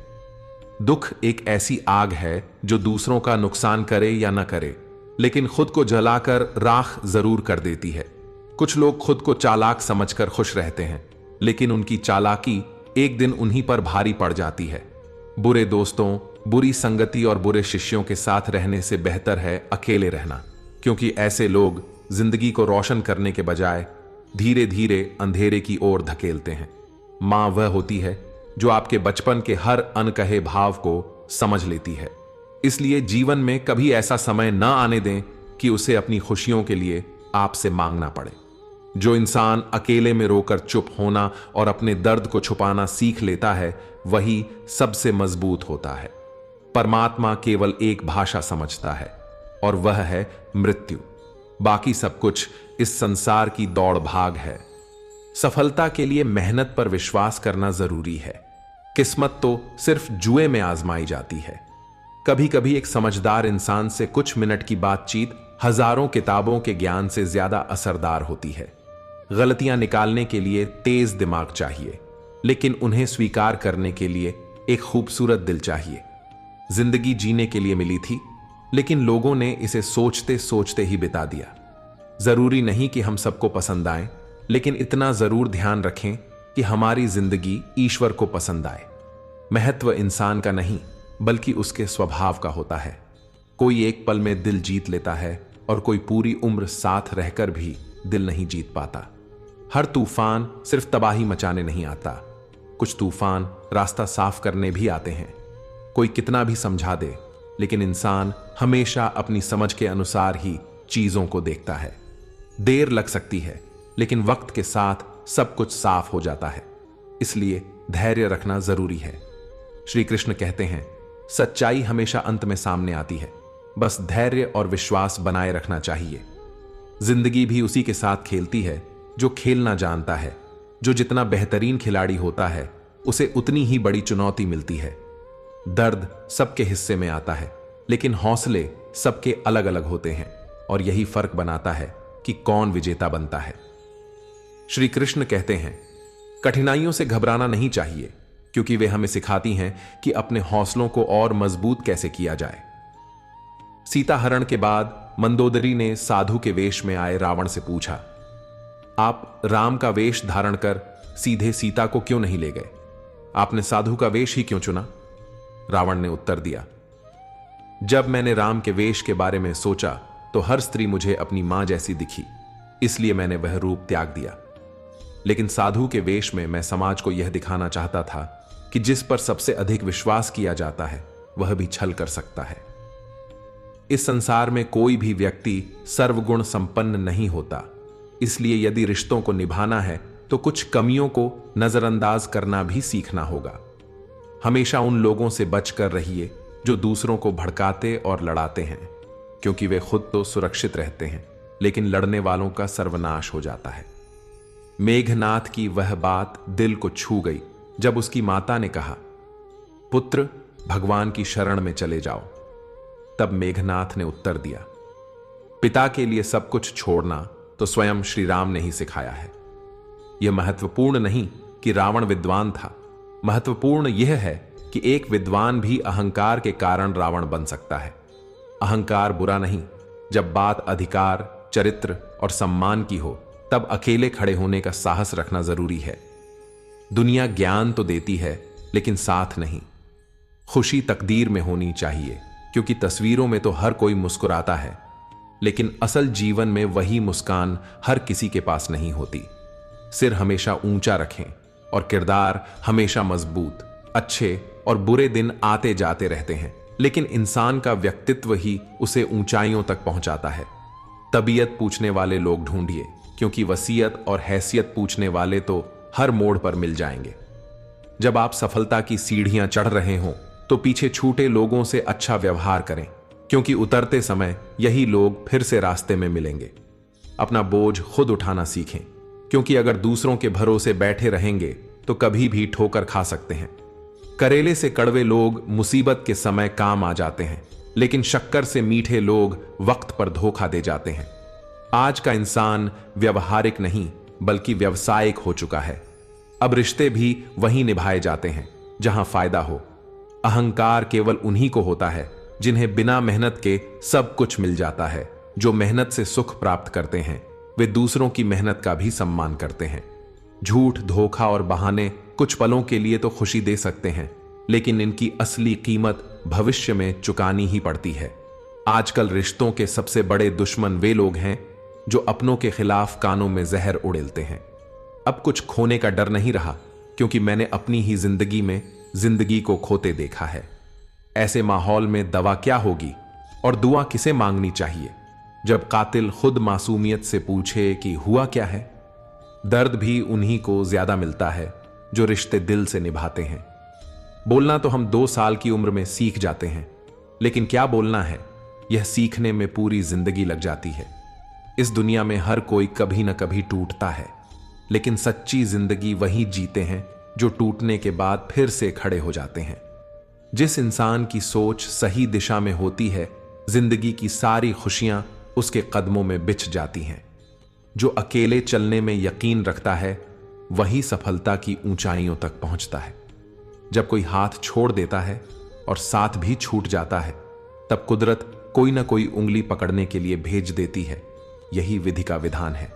दुख एक ऐसी आग है जो दूसरों का नुकसान करे या न करे, लेकिन खुद को जलाकर राख जरूर कर देती है। कुछ लोग खुद को चालाक समझकर खुश रहते हैं, लेकिन उनकी चालाकी एक दिन उन्हीं पर भारी पड़ जाती है। बुरे दोस्तों, बुरी संगति और बुरे शिष्यों के साथ रहने से बेहतर है अकेले रहना, क्योंकि ऐसे लोग जिंदगी को रोशन करने के बजाय धीरे धीरे अंधेरे की ओर धकेलते हैं। मां वह होती है जो आपके बचपन के हर अनकहे भाव को समझ लेती है। इसलिए जीवन में कभी ऐसा समय न आने दें कि उसे अपनी खुशियों के लिए आपसे मांगना पड़े। जो इंसान अकेले में रोकर चुप होना और अपने दर्द को छुपाना सीख लेता है, वही सबसे मजबूत होता है। परमात्मा केवल एक भाषा समझता है, और वह है मृत्यु। बाकी सब कुछ इस संसार की दौड़ भाग है। सफलता के लिए मेहनत पर विश्वास करना जरूरी है। किस्मत तो सिर्फ जुए में आजमाई जाती है। कभी कभी एक समझदार इंसान से कुछ मिनट की बातचीत हजारों किताबों के ज्ञान से ज्यादा असरदार होती है। गलतियां निकालने के लिए तेज दिमाग चाहिए, लेकिन उन्हें स्वीकार करने के लिए एक खूबसूरत दिल चाहिए। जिंदगी जीने के लिए मिली थी, लेकिन लोगों ने इसे सोचते सोचते ही बिता दिया। जरूरी नहीं कि हम सबको पसंद आए, लेकिन इतना जरूर ध्यान रखें कि हमारी जिंदगी ईश्वर को पसंद आए। महत्व इंसान का नहीं, बल्कि उसके स्वभाव का होता है। कोई एक पल में दिल जीत लेता है, और कोई पूरी उम्र साथ रहकर भी दिल नहीं जीत पाता। हर तूफान सिर्फ तबाही मचाने नहीं आता, कुछ तूफान रास्ता साफ करने भी आते हैं। कोई कितना भी समझा दे, लेकिन इंसान हमेशा अपनी समझ के अनुसार ही चीजों को देखता है। देर लग सकती है, लेकिन वक्त के साथ सब कुछ साफ हो जाता है। इसलिए धैर्य रखना जरूरी है। श्री कृष्ण कहते हैं, सच्चाई हमेशा अंत में सामने आती है, बस धैर्य और विश्वास बनाए रखना चाहिए। जिंदगी भी उसी के साथ खेलती है जो खेलना जानता है। जो जितना बेहतरीन खिलाड़ी होता है, उसे उतनी ही बड़ी चुनौती मिलती है। दर्द सबके हिस्से में आता है, लेकिन हौसले सबके अलग अलग होते हैं, और यही फर्क बनाता है कि कौन विजेता बनता है। श्री कृष्ण कहते हैं, कठिनाइयों से घबराना नहीं चाहिए, क्योंकि वे हमें सिखाती हैं कि अपने हौसलों को और मजबूत कैसे किया जाए। सीता हरण के बाद मंदोदरी ने साधु के वेश में आए रावण से पूछा, आप राम का वेश धारण कर सीधे सीता को क्यों नहीं ले गए? आपने साधु का वेश ही क्यों चुना? रावण ने उत्तर दिया, जब मैंने राम के वेश के बारे में सोचा तो हर स्त्री मुझे अपनी मां जैसी दिखी, इसलिए मैंने वह रूप त्याग दिया। लेकिन साधु के वेश में मैं समाज को यह दिखाना चाहता था कि जिस पर सबसे अधिक विश्वास किया जाता है, वह भी छल कर सकता है। इस संसार में कोई भी व्यक्ति सर्वगुण संपन्न नहीं होता, इसलिए यदि रिश्तों को निभाना है तो कुछ कमियों को नजरअंदाज करना भी सीखना होगा। हमेशा उन लोगों से बचकर रहिए जो दूसरों को भड़काते और लड़ाते हैं, क्योंकि वे खुद तो सुरक्षित रहते हैं, लेकिन लड़ने वालों का सर्वनाश हो जाता है। मेघनाथ की वह बात दिल को छू गई जब उसकी माता ने कहा, पुत्र भगवान की शरण में चले जाओ। तब मेघनाथ ने उत्तर दिया, पिता के लिए सब कुछ छोड़ना तो स्वयं श्री राम ने ही सिखाया है। यह महत्वपूर्ण नहीं कि रावण विद्वान था, महत्वपूर्ण यह है कि एक विद्वान भी अहंकार के कारण रावण बन सकता है। अहंकार बुरा नहीं, जब बात अधिकार, चरित्र और सम्मान की हो, तब अकेले खड़े होने का साहस रखना जरूरी है। दुनिया ज्ञान तो देती है, लेकिन साथ नहीं। खुशी तकदीर में होनी चाहिए, क्योंकि तस्वीरों में तो हर कोई मुस्कुराता है, लेकिन असल जीवन में वही मुस्कान हर किसी के पास नहीं होती। सिर हमेशा ऊंचा रखें और किरदार हमेशा मजबूत। अच्छे और बुरे दिन आते जाते रहते हैं, लेकिन इंसान का व्यक्तित्व ही उसे ऊंचाइयों तक पहुंचाता है। तबीयत पूछने वाले लोग ढूंढिए, क्योंकि वसीयत और हैसियत पूछने वाले तो हर मोड़ पर मिल जाएंगे। जब आप सफलता की सीढ़ियां चढ़ रहे हों, तो पीछे छूटे लोगों से अच्छा व्यवहार करें, क्योंकि उतरते समय यही लोग फिर से रास्ते में मिलेंगे। अपना बोझ खुद उठाना सीखें, क्योंकि अगर दूसरों के भरोसे बैठे रहेंगे तो कभी भी ठोकर खा सकते हैं। करेले से कड़वे लोग मुसीबत के समय काम आ जाते हैं, लेकिन शक्कर से मीठे लोग वक्त पर धोखा दे जाते हैं। आज का इंसान व्यवहारिक नहीं बल्कि व्यावसायिक हो चुका है। अब रिश्ते भी वहीं निभाए जाते हैं जहां फायदा हो। अहंकार केवल उन्हीं को होता है जिन्हें बिना मेहनत के सब कुछ मिल जाता है। जो मेहनत से सुख प्राप्त करते हैं वे दूसरों की मेहनत का भी सम्मान करते हैं। झूठ, धोखा और बहाने कुछ पलों के लिए तो खुशी दे सकते हैं, लेकिन इनकी असली कीमत भविष्य में चुकानी ही पड़ती है। आजकल रिश्तों के सबसे बड़े दुश्मन वे लोग हैं जो अपनों के खिलाफ कानों में जहर उड़ेलते हैं। अब कुछ खोने का डर नहीं रहा, क्योंकि मैंने अपनी ही जिंदगी में जिंदगी को खोते देखा है। ऐसे माहौल में दवा क्या होगी और दुआ किसे मांगनी चाहिए, जब कातिल खुद मासूमियत से पूछे कि हुआ क्या है। दर्द भी उन्हीं को ज्यादा मिलता है जो रिश्ते दिल से निभाते हैं। बोलना तो हम 2 साल की उम्र में सीख जाते हैं, लेकिन क्या बोलना है यह सीखने में पूरी जिंदगी लग जाती है। इस दुनिया में हर कोई कभी न कभी टूटता है, लेकिन सच्ची जिंदगी वही जीते हैं जो टूटने के बाद फिर से खड़े हो जाते हैं। जिस इंसान की सोच सही दिशा में होती है, जिंदगी की सारी खुशियां उसके कदमों में बिछ जाती हैं। जो अकेले चलने में यकीन रखता है वही सफलता की ऊंचाइयों तक पहुंचता है। जब कोई हाथ छोड़ देता है और साथ भी छूट जाता है, तब कुदरत कोई ना कोई उंगली पकड़ने के लिए भेज देती है। यही विधि का विधान है।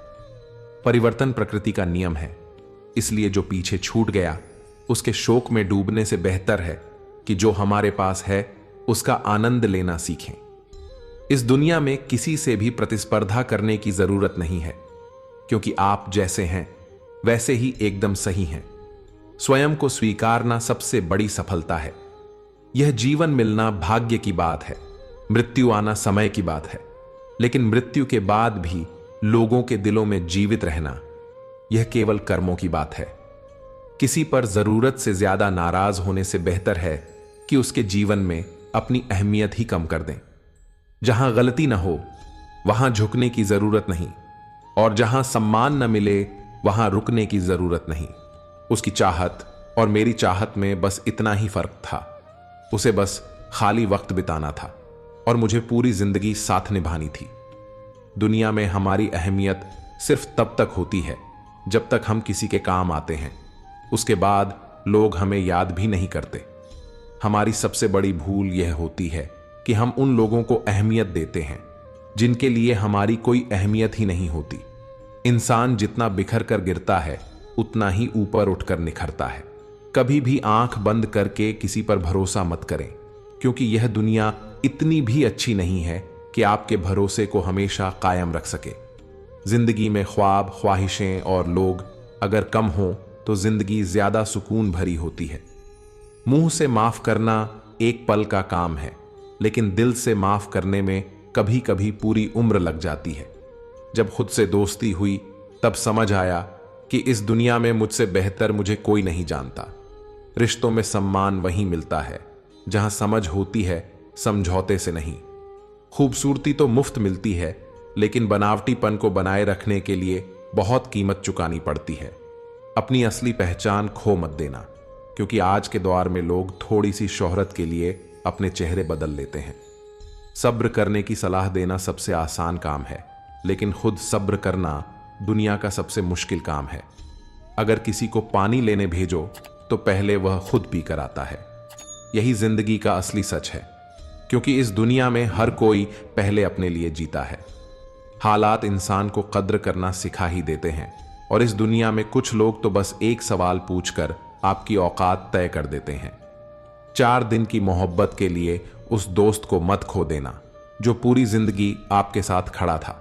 परिवर्तन प्रकृति का नियम है, इसलिए जो पीछे छूट गया उसके शोक में डूबने से बेहतर है कि जो हमारे पास है उसका आनंद लेना सीखें। इस दुनिया में किसी से भी प्रतिस्पर्धा करने की जरूरत नहीं है, क्योंकि आप जैसे हैं वैसे ही एकदम सही हैं। स्वयं को स्वीकारना सबसे बड़ी सफलता है। यह जीवन मिलना भाग्य की बात है, मृत्यु आना समय की बात है, लेकिन मृत्यु के बाद भी लोगों के दिलों में जीवित रहना यह केवल कर्मों की बात है। किसी पर जरूरत से ज्यादा नाराज होने से बेहतर है कि उसके जीवन में अपनी अहमियत ही कम कर दें। जहां गलती न हो वहां झुकने की जरूरत नहीं, और जहां सम्मान न मिले वहां रुकने की जरूरत नहीं। उसकी चाहत और मेरी चाहत में बस इतना ही फर्क था। उसे बस खाली वक्त बिताना था और मुझे पूरी जिंदगी साथ निभानी थी। दुनिया में हमारी अहमियत सिर्फ तब तक होती है जब तक हम किसी के काम आते हैं। उसके बाद लोग हमें याद भी नहीं करते। हमारी सबसे बड़ी भूल यह होती है कि हम उन लोगों को अहमियत देते हैं जिनके लिए हमारी कोई अहमियत ही नहीं होती। इंसान जितना बिखर कर गिरता है उतना ही ऊपर उठकर निखरता है। कभी भी आंख बंद करके किसी पर भरोसा मत करें, क्योंकि यह दुनिया इतनी भी अच्छी नहीं है कि आपके भरोसे को हमेशा कायम रख सके। जिंदगी में ख्वाब, ख्वाहिशें और लोग अगर कम हों तो जिंदगी ज्यादा सुकून भरी होती है। मुंह से माफ करना एक पल का काम है, लेकिन दिल से माफ करने में कभी कभी पूरी उम्र लग जाती है। जब खुद से दोस्ती हुई तब समझ आया कि इस दुनिया में मुझसे बेहतर मुझे कोई नहीं जानता। रिश्तों में सम्मान वहीं मिलता है जहां समझ होती है, समझौते से नहीं। खूबसूरती तो मुफ्त मिलती है, लेकिन बनावटीपन को बनाए रखने के लिए बहुत कीमत चुकानी पड़ती है। अपनी असली पहचान खो मत देना, क्योंकि आज के दौर में लोग थोड़ी सी शोहरत के लिए अपने चेहरे बदल लेते हैं। सब्र करने की सलाह देना सबसे आसान काम है, लेकिन खुद सब्र करना दुनिया का सबसे मुश्किल काम है। अगर किसी को पानी लेने भेजो तो पहले वह खुद पी कर आता है। यही जिंदगी का असली सच है, क्योंकि इस दुनिया में हर कोई पहले अपने लिए जीता है। हालात इंसान को कद्र करना सिखा ही देते हैं, और इस दुनिया में कुछ लोग तो बस एक सवाल पूछकर आपकी औकात तय कर देते हैं। 4 दिन की मोहब्बत के लिए उस दोस्त को मत खो देना जो पूरी जिंदगी आपके साथ खड़ा था।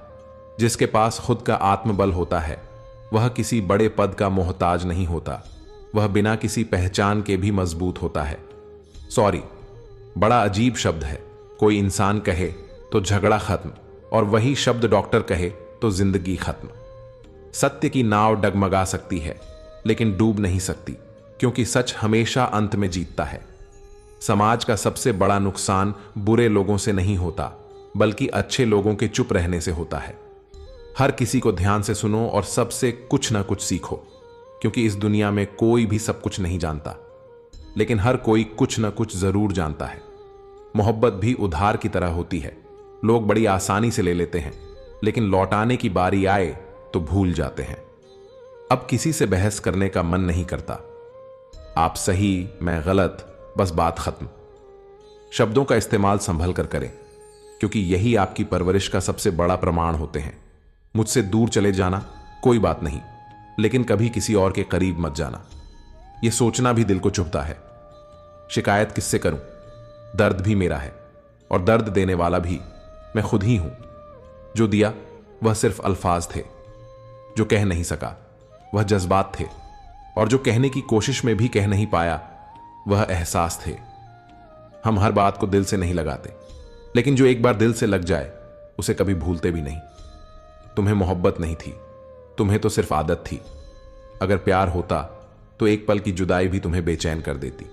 जिसके पास खुद का आत्मबल होता है वह किसी बड़े पद का मोहताज नहीं होता, वह बिना किसी पहचान के भी मजबूत होता है। सॉरी बड़ा अजीब शब्द है। कोई इंसान कहे तो झगड़ा खत्म, और वही शब्द डॉक्टर कहे तो जिंदगी खत्म। सत्य की नाव डगमगा सकती है लेकिन डूब नहीं सकती, क्योंकि सच हमेशा अंत में जीतता है। समाज का सबसे बड़ा नुकसान बुरे लोगों से नहीं होता, बल्कि अच्छे लोगों के चुप रहने से होता है। हर किसी को ध्यान से सुनो और सबसे कुछ ना कुछ सीखो, क्योंकि इस दुनिया में कोई भी सब कुछ नहीं जानता, लेकिन हर कोई कुछ ना कुछ जरूर जानता है। मोहब्बत भी उधार की तरह होती है। लोग बड़ी आसानी से ले लेते हैं, लेकिन लौटाने की बारी आए तो भूल जाते हैं। अब किसी से बहस करने का मन नहीं करता। आप सही, मैं गलत, बस बात खत्म। शब्दों का इस्तेमाल संभल कर करें, क्योंकि यही आपकी परवरिश का सबसे बड़ा प्रमाण होते हैं। मुझसे दूर चले जाना कोई बात नहीं, लेकिन कभी किसी और के करीब मत जाना। यह सोचना भी दिल को चुभता है। शिकायत किससे करूं? दर्द भी मेरा है, और दर्द देने वाला भी मैं खुद ही हूं। जो दिया वह सिर्फ अल्फाज थे, जो कह नहीं सका वह जज्बात थे, और जो कहने की कोशिश में भी कह नहीं पाया वह एहसास थे। हम हर बात को दिल से नहीं लगाते, लेकिन जो एक बार दिल से लग जाए उसे कभी भूलते भी नहीं। तुम्हें मोहब्बत नहीं थी, तुम्हें तो सिर्फ आदत थी। अगर प्यार होता तो एक पल की जुदाई भी तुम्हें बेचैन कर देती।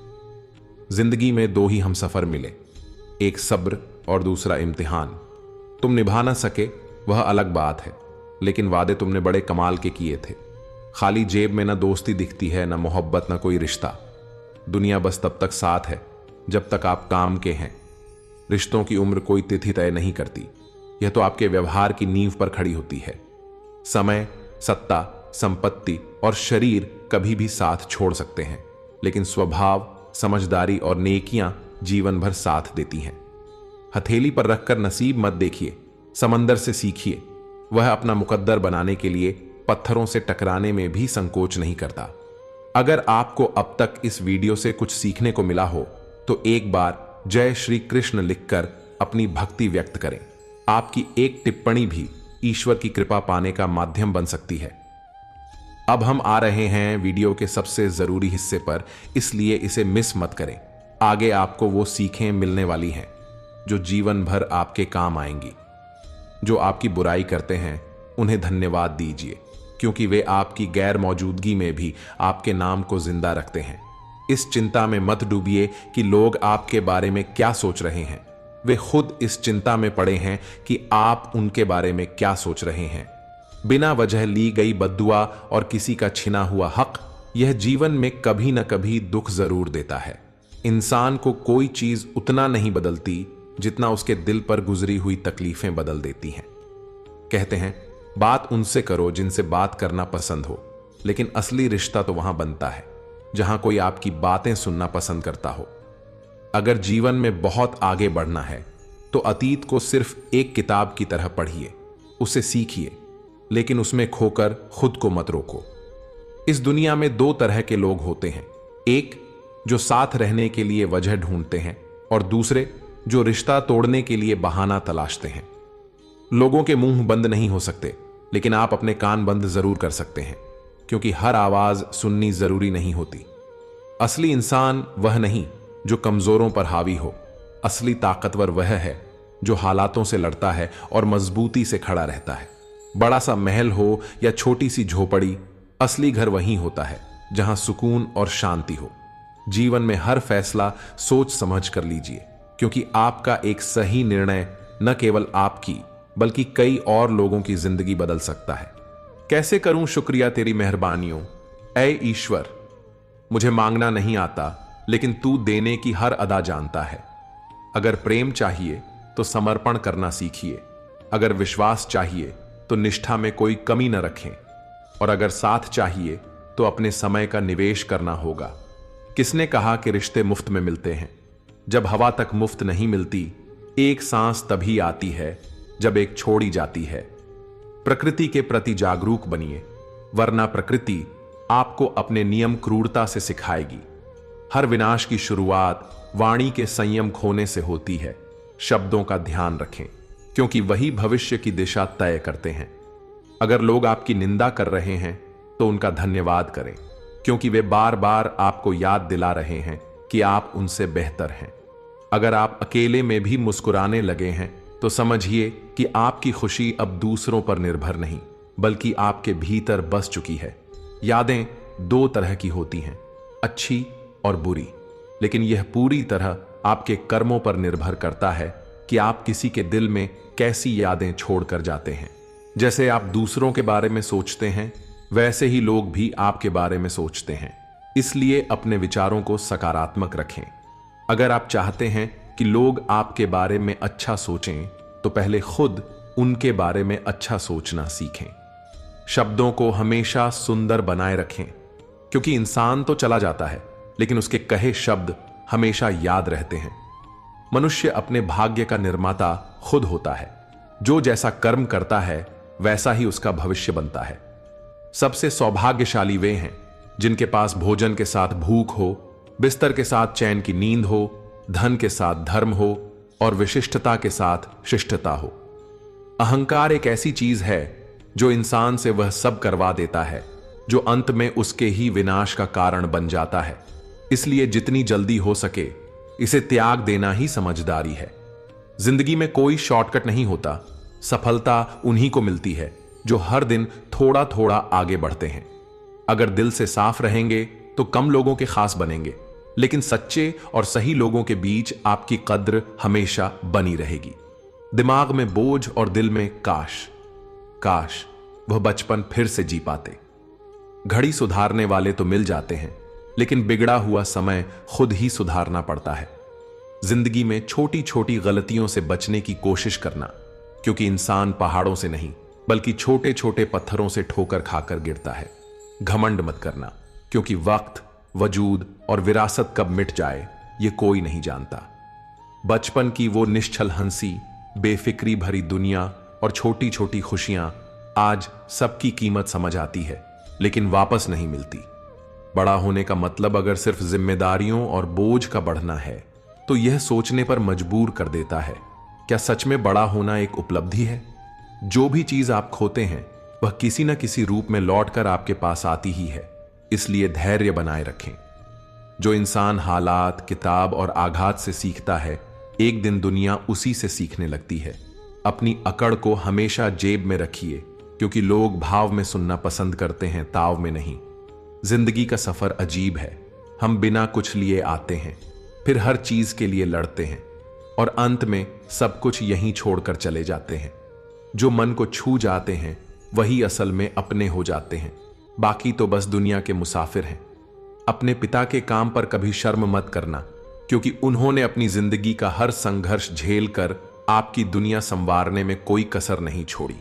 जिंदगी में दो ही हम सफर मिले, एक सब्र और दूसरा इम्तिहान। तुम निभा ना सके वह अलग बात है, लेकिन वादे तुमने बड़े कमाल के किए थे। खाली जेब में ना दोस्ती दिखती है, ना मोहब्बत, ना कोई रिश्ता। दुनिया बस तब तक साथ है जब तक आप काम के हैं। रिश्तों की उम्र कोई तिथि तय नहीं करती, यह तो आपके व्यवहार की नींव पर खड़ी होती है। समय, सत्ता, संपत्ति और शरीर कभी भी साथ छोड़ सकते हैं, लेकिन स्वभाव, समझदारी और नेकियां जीवन भर साथ देती हैं। हथेली पर रखकर नसीब मत देखिए, समंदर से सीखिए। वह अपना मुकद्दर बनाने के लिए पत्थरों से टकराने में भी संकोच नहीं करता। अगर आपको अब तक इस वीडियो से कुछ सीखने को मिला हो तो एक बार जय श्री कृष्ण लिखकर अपनी भक्ति व्यक्त करें। आपकी एक टिप्पणी भी ईश्वर की कृपा पाने का माध्यम बन सकती है। अब हम आ रहे हैं वीडियो के सबसे जरूरी हिस्से पर, इसलिए इसे मिस मत करें। आगे आपको वो सीखें मिलने वाली हैं जो जीवन भर आपके काम आएंगी। जो आपकी बुराई करते हैं उन्हें धन्यवाद दीजिए, क्योंकि वे आपकी गैर मौजूदगी में भी आपके नाम को जिंदा रखते हैं। इस चिंता में मत डूबिए कि लोग आपके बारे में क्या सोच रहे हैं। वे खुद इस चिंता में पड़े हैं कि आप उनके बारे में क्या सोच रहे हैं। बिना वजह ली गई बद्दुआ और किसी का छिना हुआ हक, यह जीवन में कभी न कभी दुख जरूर देता है। इंसान को कोई चीज उतना नहीं बदलती जितना उसके दिल पर गुजरी हुई तकलीफें बदल देती हैं। कहते हैं बात उनसे करो जिनसे बात करना पसंद हो, लेकिन असली रिश्ता तो वहां बनता है जहां कोई आपकी बातें सुनना पसंद करता हो। अगर जीवन में बहुत आगे बढ़ना है तो अतीत को सिर्फ एक किताब की तरह पढ़िए, उसे सीखिए, लेकिन उसमें खोकर खुद को मत रोको। इस दुनिया में दो तरह के लोग होते हैं, एक जो साथ रहने के लिए वजह ढूंढते हैं और दूसरे जो रिश्ता तोड़ने के लिए बहाना तलाशते हैं। लोगों के मुंह बंद नहीं हो सकते, लेकिन आप अपने कान बंद जरूर कर सकते हैं, क्योंकि हर आवाज सुननी जरूरी नहीं होती। असली इंसान वह नहीं जो कमजोरों पर हावी हो, असली ताकतवर वह है जो हालातों से लड़ता है और मजबूती से खड़ा रहता है। बड़ा सा महल हो या छोटी सी झोपड़ी, असली घर वहीं होता है जहां सुकून और शांति हो। जीवन में हर फैसला सोच समझ कर लीजिए, क्योंकि आपका एक सही निर्णय न केवल आपकी बल्कि कई और लोगों की जिंदगी बदल सकता है। कैसे करूं शुक्रिया तेरी मेहरबानियों, ऐ ईश्वर। मुझे मांगना नहीं आता, लेकिन तू देने की हर अदा जानता है। अगर प्रेम चाहिए तो समर्पण करना सीखिए, अगर विश्वास चाहिए तो निष्ठा में कोई कमी न रखें, और अगर साथ चाहिए तो अपने समय का निवेश करना होगा। किसने कहा कि रिश्ते मुफ्त में मिलते हैं? जब हवा तक मुफ्त नहीं मिलती, एक सांस तभी आती है जब एक छोड़ी जाती है। प्रकृति के प्रति जागरूक बनिए, वरना प्रकृति आपको अपने नियम क्रूरता से सिखाएगी। हर विनाश की शुरुआत वाणी के संयम खोने से होती है। शब्दों का ध्यान रखें, क्योंकि वही भविष्य की दिशा तय करते हैं। अगर लोग आपकी निंदा कर रहे हैं तो उनका धन्यवाद करें, क्योंकि वे बार बार आपको याद दिला रहे हैं कि आप उनसे बेहतर हैं। अगर आप अकेले में भी मुस्कुराने लगे हैं तो समझिए कि आपकी खुशी अब दूसरों पर निर्भर नहीं, बल्कि आपके भीतर बस चुकी है। यादें दो तरह की होती हैं, अच्छी और बुरी, लेकिन यह पूरी तरह आपके कर्मों पर निर्भर करता है कि आप किसी के दिल में कैसी यादें छोड़कर जाते हैं। जैसे आप दूसरों के बारे में सोचते हैं, वैसे ही लोग भी आपके बारे में सोचते हैं। इसलिए अपने विचारों को सकारात्मक रखें। अगर आप चाहते हैं कि लोग आपके बारे में अच्छा सोचें तो पहले खुद उनके बारे में अच्छा सोचना सीखें। शब्दों को हमेशा सुंदर बनाए रखें, क्योंकि इंसान तो चला जाता है लेकिन उसके कहे शब्द हमेशा याद रहते हैं। मनुष्य अपने भाग्य का निर्माता खुद होता है। जो जैसा कर्म करता है वैसा ही उसका भविष्य बनता है। सबसे सौभाग्यशाली वे हैं जिनके पास भोजन के साथ भूख हो, बिस्तर के साथ चैन की नींद हो, धन के साथ धर्म हो और विशिष्टता के साथ शिष्टता हो। अहंकार एक ऐसी चीज है जो इंसान से वह सब करवा देता है जो अंत में उसके ही विनाश का कारण बन जाता है। इसलिए जितनी जल्दी हो सके इसे त्याग देना ही समझदारी है। जिंदगी में कोई शॉर्टकट नहीं होता। सफलता उन्हीं को मिलती है जो हर दिन थोड़ा थोड़ा आगे बढ़ते हैं। अगर दिल से साफ रहेंगे तो कम लोगों के खास बनेंगे, लेकिन सच्चे और सही लोगों के बीच आपकी कद्र हमेशा बनी रहेगी। दिमाग में बोझ और दिल में काश काश वह बचपन फिर से जी पाते। घड़ी सुधारने वाले तो मिल जाते हैं, लेकिन बिगड़ा हुआ समय खुद ही सुधारना पड़ता है। जिंदगी में छोटी छोटी गलतियों से बचने की कोशिश करना, क्योंकि इंसान पहाड़ों से नहीं बल्कि छोटे छोटे पत्थरों से ठोकर खाकर गिरता है। घमंड मत करना, क्योंकि वक्त, वजूद और विरासत कब मिट जाए ये कोई नहीं जानता। बचपन की वो निश्चल हंसी, बेफिक्री भरी दुनिया और छोटी छोटी खुशियां आज सबकी कीमत समझ आती है, लेकिन वापस नहीं मिलती। बड़ा होने का मतलब अगर सिर्फ जिम्मेदारियों और बोझ का बढ़ना है तो यह सोचने पर मजबूर कर देता है, क्या सच में बड़ा होना एक उपलब्धि है? जो भी चीज आप खोते हैं वह किसी न किसी रूप में लौटकर आपके पास आती ही है। इसलिए धैर्य बनाए रखें। जो इंसान हालात, किताब और आघात से सीखता है, एक दिन दुनिया उसी से सीखने लगती है। अपनी अकड़ को हमेशा जेब में रखिए, क्योंकि लोग भाव में सुनना पसंद करते हैं, ताव में नहीं। जिंदगी का सफर अजीब है। हम बिना कुछ लिए आते हैं, फिर हर चीज के लिए लड़ते हैं और अंत में सब कुछ यहीं छोड़कर चले जाते हैं। जो मन को छू जाते हैं वही असल में अपने हो जाते हैं, बाकी तो बस दुनिया के मुसाफिर हैं। अपने पिता के काम पर कभी शर्म मत करना, क्योंकि उन्होंने अपनी जिंदगी का हर संघर्ष झेल कर आपकी दुनिया संवारने में कोई कसर नहीं छोड़ी।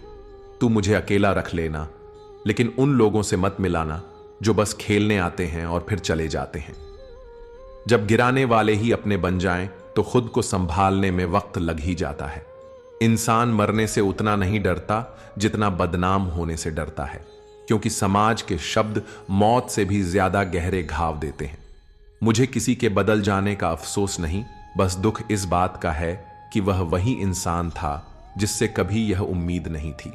तू मुझे अकेला रख लेना, लेकिन उन लोगों से मत मिलाना जो बस खेलने आते हैं और फिर चले जाते हैं। जब गिराने वाले ही अपने बन जाएं तो खुद को संभालने में वक्त लग ही जाता है। इंसान मरने से उतना नहीं डरता जितना बदनाम होने से डरता है, क्योंकि समाज के शब्द मौत से भी ज्यादा गहरे घाव देते हैं। मुझे किसी के बदल जाने का अफसोस नहीं, बस दुख इस बात का है कि वह वही इंसान था जिससे कभी यह उम्मीद नहीं थी।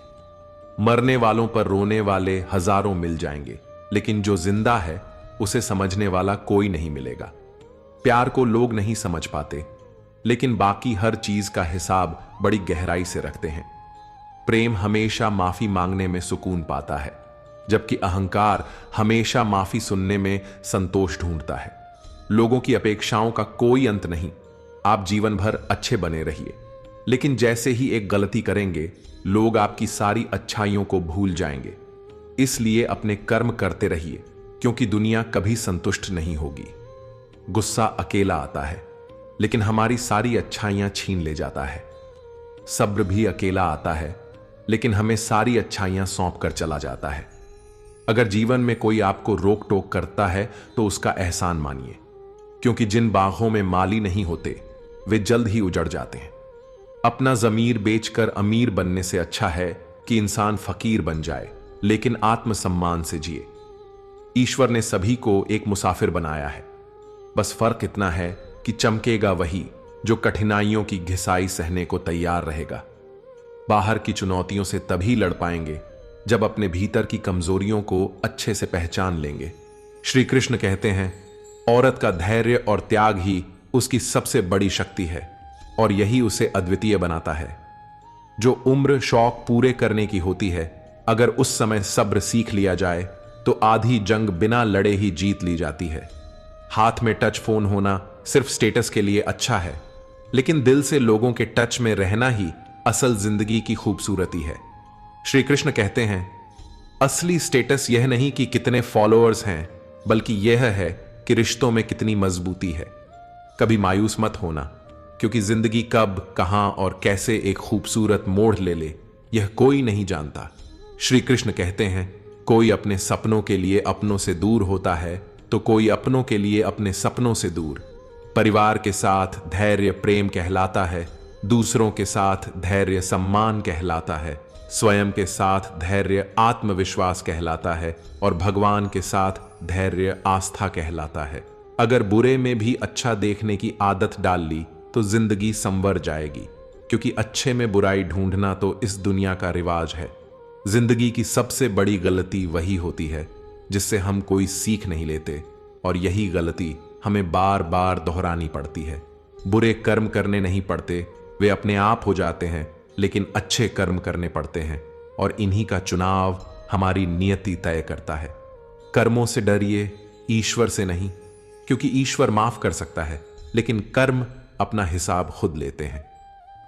मरने वालों पर रोने वाले हजारों मिल जाएंगे, लेकिन जो जिंदा है उसे समझने वाला कोई नहीं मिलेगा। प्यार को लोग नहीं समझ पाते, लेकिन बाकी हर चीज का हिसाब बड़ी गहराई से रखते हैं। प्रेम हमेशा माफी मांगने में सुकून पाता है, जबकि अहंकार हमेशा माफी सुनने में संतोष ढूंढता है। लोगों की अपेक्षाओं का कोई अंत नहीं। आप जीवन भर अच्छे बने रहिए, लेकिन जैसे ही एक गलती करेंगे लोग आपकी सारी अच्छाइयों को भूल जाएंगे। इसलिए अपने कर्म करते रहिए, क्योंकि दुनिया कभी संतुष्ट नहीं होगी। गुस्सा अकेला आता है, लेकिन हमारी सारी अच्छाइयां छीन ले जाता है। सब्र भी अकेला आता है, लेकिन हमें सारी अच्छाइयां सौंप कर चला जाता है। अगर जीवन में कोई आपको रोक टोक करता है तो उसका एहसान मानिए, क्योंकि जिन बागों में माली नहीं होते वे जल्द ही उजड़ जाते हैं। अपना जमीर बेचकर अमीर बनने से अच्छा है कि इंसान फकीर बन जाए, लेकिन आत्मसम्मान से जिए। ईश्वर ने सभी को एक मुसाफिर बनाया है, बस फर्क इतना है कि चमकेगा वही जो कठिनाइयों की घिसाई सहने को तैयार रहेगा। बाहर की चुनौतियों से तभी लड़ पाएंगे जब अपने भीतर की कमजोरियों को अच्छे से पहचान लेंगे। श्री कृष्ण कहते हैं, औरत का धैर्य और त्याग ही उसकी सबसे बड़ी शक्ति है और यही उसे अद्वितीय बनाता है। जो उम्र शौक पूरे करने की होती है, अगर उस समय सब्र सीख लिया जाए तो आधी जंग बिना लड़े ही जीत ली जाती है। हाथ में टच फोन होना सिर्फ स्टेटस के लिए अच्छा है, लेकिन दिल से लोगों के टच में रहना ही असल जिंदगी की खूबसूरती है। श्री कृष्ण कहते हैं, असली स्टेटस यह नहीं कि कितने फॉलोअर्स हैं, बल्कि यह है कि रिश्तों में कितनी मजबूती है। कभी मायूस मत होना, क्योंकि जिंदगी कब, कहां और कैसे एक खूबसूरत मोड़ ले यह कोई नहीं जानता। श्री कृष्ण कहते हैं, कोई अपने सपनों के लिए अपनों से दूर होता है तो कोई अपनों के लिए अपने सपनों से दूर। परिवार के साथ धैर्य प्रेम कहलाता है, दूसरों के साथ धैर्य सम्मान कहलाता है, स्वयं के साथ धैर्य आत्मविश्वास कहलाता है और भगवान के साथ धैर्य आस्था कहलाता है। अगर बुरे में भी अच्छा देखने की आदत डाल ली तो जिंदगी संवर जाएगी, क्योंकि अच्छे में बुराई ढूंढना तो इस दुनिया का रिवाज है। जिंदगी की सबसे बड़ी गलती वही होती है जिससे हम कोई सीख नहीं लेते, और यही गलती हमें बार बार दोहरानी पड़ती है। बुरे कर्म करने नहीं पड़ते, वे अपने आप हो जाते हैं, लेकिन अच्छे कर्म करने पड़ते हैं, और इन्हीं का चुनाव हमारी नियति तय करता है। कर्मों से डरिए, ईश्वर से नहीं, क्योंकि ईश्वर माफ कर सकता है, लेकिन कर्म अपना हिसाब खुद लेते हैं।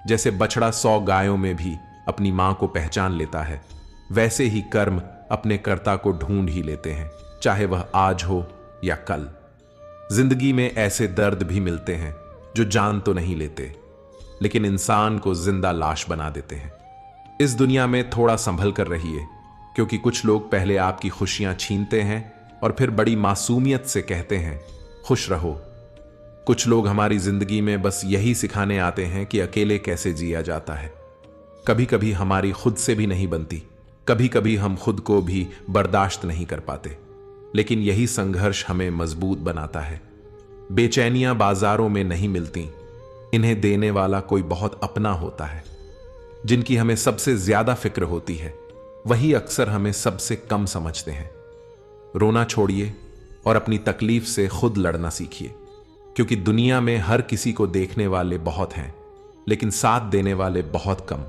जैसे बछड़ा 100 गायों में भी अपनी मां को पहचान लेता है, वैसे ही कर्म अपने कर्ता को ढूंढ ही लेते हैं, चाहे वह आज हो या कल। जिंदगी में ऐसे दर्द भी मिलते हैं जो जान तो नहीं लेते, लेकिन इंसान को जिंदा लाश बना देते हैं। इस दुनिया में थोड़ा संभल कर रहिए, क्योंकि कुछ लोग पहले आपकी खुशियां छीनते हैं और फिर बड़ी मासूमियत से कहते हैं खुश रहो। कुछ लोग हमारी जिंदगी में बस यही सिखाने आते हैं कि अकेले कैसे जिया जाता है। कभी कभी हमारी खुद से भी नहीं बनती, कभी कभी हम खुद को भी बर्दाश्त नहीं कर पाते, लेकिन यही संघर्ष हमें मजबूत बनाता है। बेचैनियां बाजारों में नहीं मिलती, इन्हें देने वाला कोई बहुत अपना होता है। जिनकी हमें सबसे ज्यादा फिक्र होती है, वही अक्सर हमें सबसे कम समझते हैं। रोना छोड़िए और अपनी तकलीफ से खुद लड़ना सीखिए, क्योंकि दुनिया में हर किसी को देखने वाले बहुत हैं, लेकिन साथ देने वाले बहुत कम।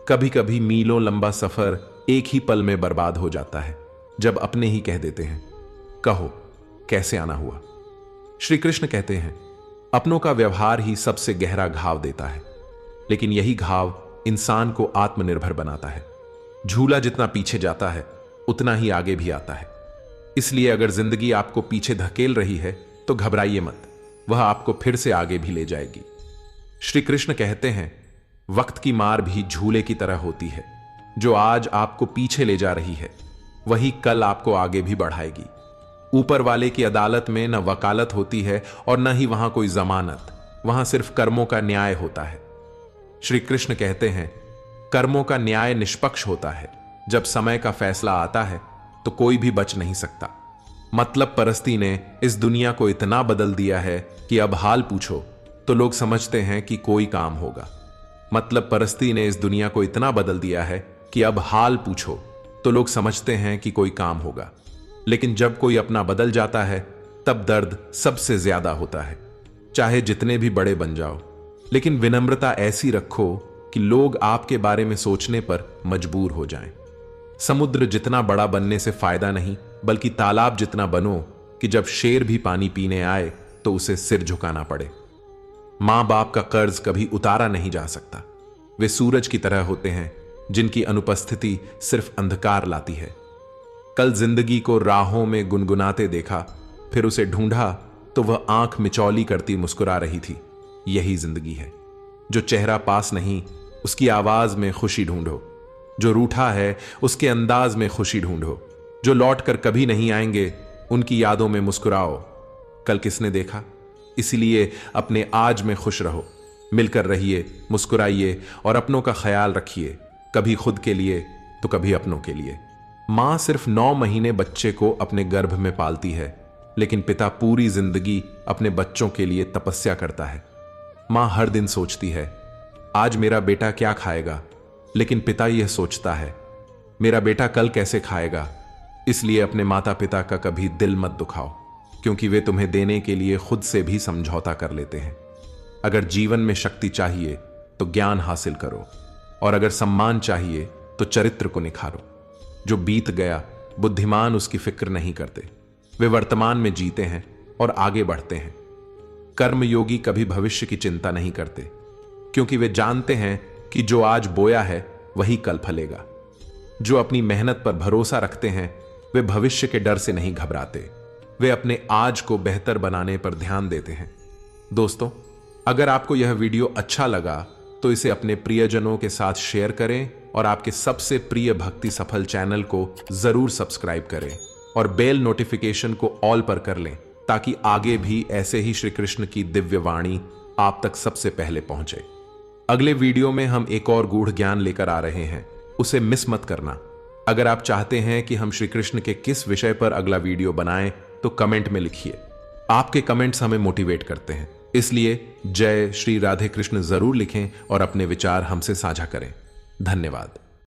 कभी कभी मीलों लंबा सफर एक ही पल में बर्बाद हो जाता है, जब अपने ही कह देते हैं कहो कैसे आना हुआ। श्री कृष्ण कहते हैं, अपनों का व्यवहार ही सबसे गहरा घाव देता है, लेकिन यही घाव इंसान को आत्मनिर्भर बनाता है। झूला जितना पीछे जाता है उतना ही आगे भी आता है। इसलिए अगर जिंदगी आपको पीछे धकेल रही है तो घबराइए मत, वह आपको फिर से आगे भी ले जाएगी। श्री कृष्ण कहते हैं, वक्त की मार भी झूले की तरह होती है। जो आज आपको पीछे ले जा रही है, वही कल आपको आगे भी बढ़ाएगी। ऊपर वाले की अदालत में न वकालत होती है और न ही वहां कोई जमानत, वहां सिर्फ कर्मों का न्याय होता है। श्री कृष्ण कहते हैं, कर्मों का न्याय निष्पक्ष होता है। जब समय का फैसला आता है तो कोई भी बच नहीं सकता। मतलब परस्ती ने इस दुनिया को इतना बदल दिया है कि अब हाल पूछो तो लोग समझते हैं कि कोई काम होगा। मतलब परस्ती ने इस दुनिया को इतना बदल दिया है कि अब हाल पूछो तो लोग समझते हैं कि कोई काम होगा। लेकिन जब कोई अपना बदल जाता है तब दर्द सबसे ज्यादा होता है। चाहे जितने भी बड़े बन जाओ, लेकिन विनम्रता ऐसी रखो कि लोग आपके बारे में सोचने पर मजबूर हो जाएं। समुद्र जितना बड़ा बनने से फायदा नहीं, बल्कि तालाब जितना बनो कि जब शेर भी पानी पीने आए तो उसे सिर झुकाना पड़े। मां बाप का कर्ज कभी उतारा नहीं जा सकता। वे सूरज की तरह होते हैं जिनकी अनुपस्थिति सिर्फ अंधकार लाती है। कल जिंदगी को राहों में गुनगुनाते देखा, फिर उसे ढूंढा तो वह आंख मिचौली करती मुस्कुरा रही थी। यही जिंदगी है। जो चेहरा पास नहीं, उसकी आवाज में खुशी ढूंढो। जो रूठा है, उसके अंदाज में खुशी ढूंढो। जो लौट कर कभी नहीं आएंगे, उनकी यादों में मुस्कुराओ। कल किसने देखा? इसलिए अपने आज में खुश रहो। मिलकर रहिए, मुस्कुराइए और अपनों का ख्याल रखिए, कभी खुद के लिए तो कभी अपनों के लिए। मां सिर्फ 9 महीने बच्चे को अपने गर्भ में पालती है, लेकिन पिता पूरी जिंदगी अपने बच्चों के लिए तपस्या करता है। मां हर दिन सोचती है, आज मेरा बेटा क्या खाएगा, लेकिन पिता यह सोचता है, मेरा बेटा कल कैसे खाएगा। इसलिए अपने माता पिता का कभी दिल मत दुखाओ, क्योंकि वे तुम्हें देने के लिए खुद से भी समझौता कर लेते हैं। अगर जीवन में शक्ति चाहिए तो ज्ञान हासिल करो, और अगर सम्मान चाहिए तो चरित्र को निखारो। जो बीत गया, बुद्धिमान उसकी फिक्र नहीं करते। वे वर्तमान में जीते हैं और आगे बढ़ते हैं। कर्मयोगी कभी भविष्य की चिंता नहीं करते, क्योंकि वे जानते हैं कि जो आज बोया है वही कल फलेगा। जो अपनी मेहनत पर भरोसा रखते हैं, वे भविष्य के डर से नहीं घबराते। वे अपने आज को बेहतर बनाने पर ध्यान देते हैं। दोस्तों, अगर आपको यह वीडियो अच्छा लगा तो इसे अपने प्रियजनों के साथ शेयर करें और आपके सबसे प्रिय भक्ति सफल चैनल को जरूर सब्सक्राइब करें और बेल नोटिफिकेशन को ऑल पर कर लें ताकि आगे भी ऐसे ही श्री कृष्ण की दिव्य वाणी आप तक सबसे पहले पहुंचे। अगले वीडियो में हम एक और गूढ़ ज्ञान लेकर आ रहे हैं, उसे मिस मत करना। अगर आप चाहते हैं कि हम श्री कृष्ण के किस विषय पर अगला वीडियो बनाएं तो कमेंट में लिखिए। आपके कमेंट्स हमें मोटिवेट करते हैं, इसलिए जय श्री राधे कृष्ण जरूर लिखें और अपने विचार हमसे साझा करें। धन्यवाद।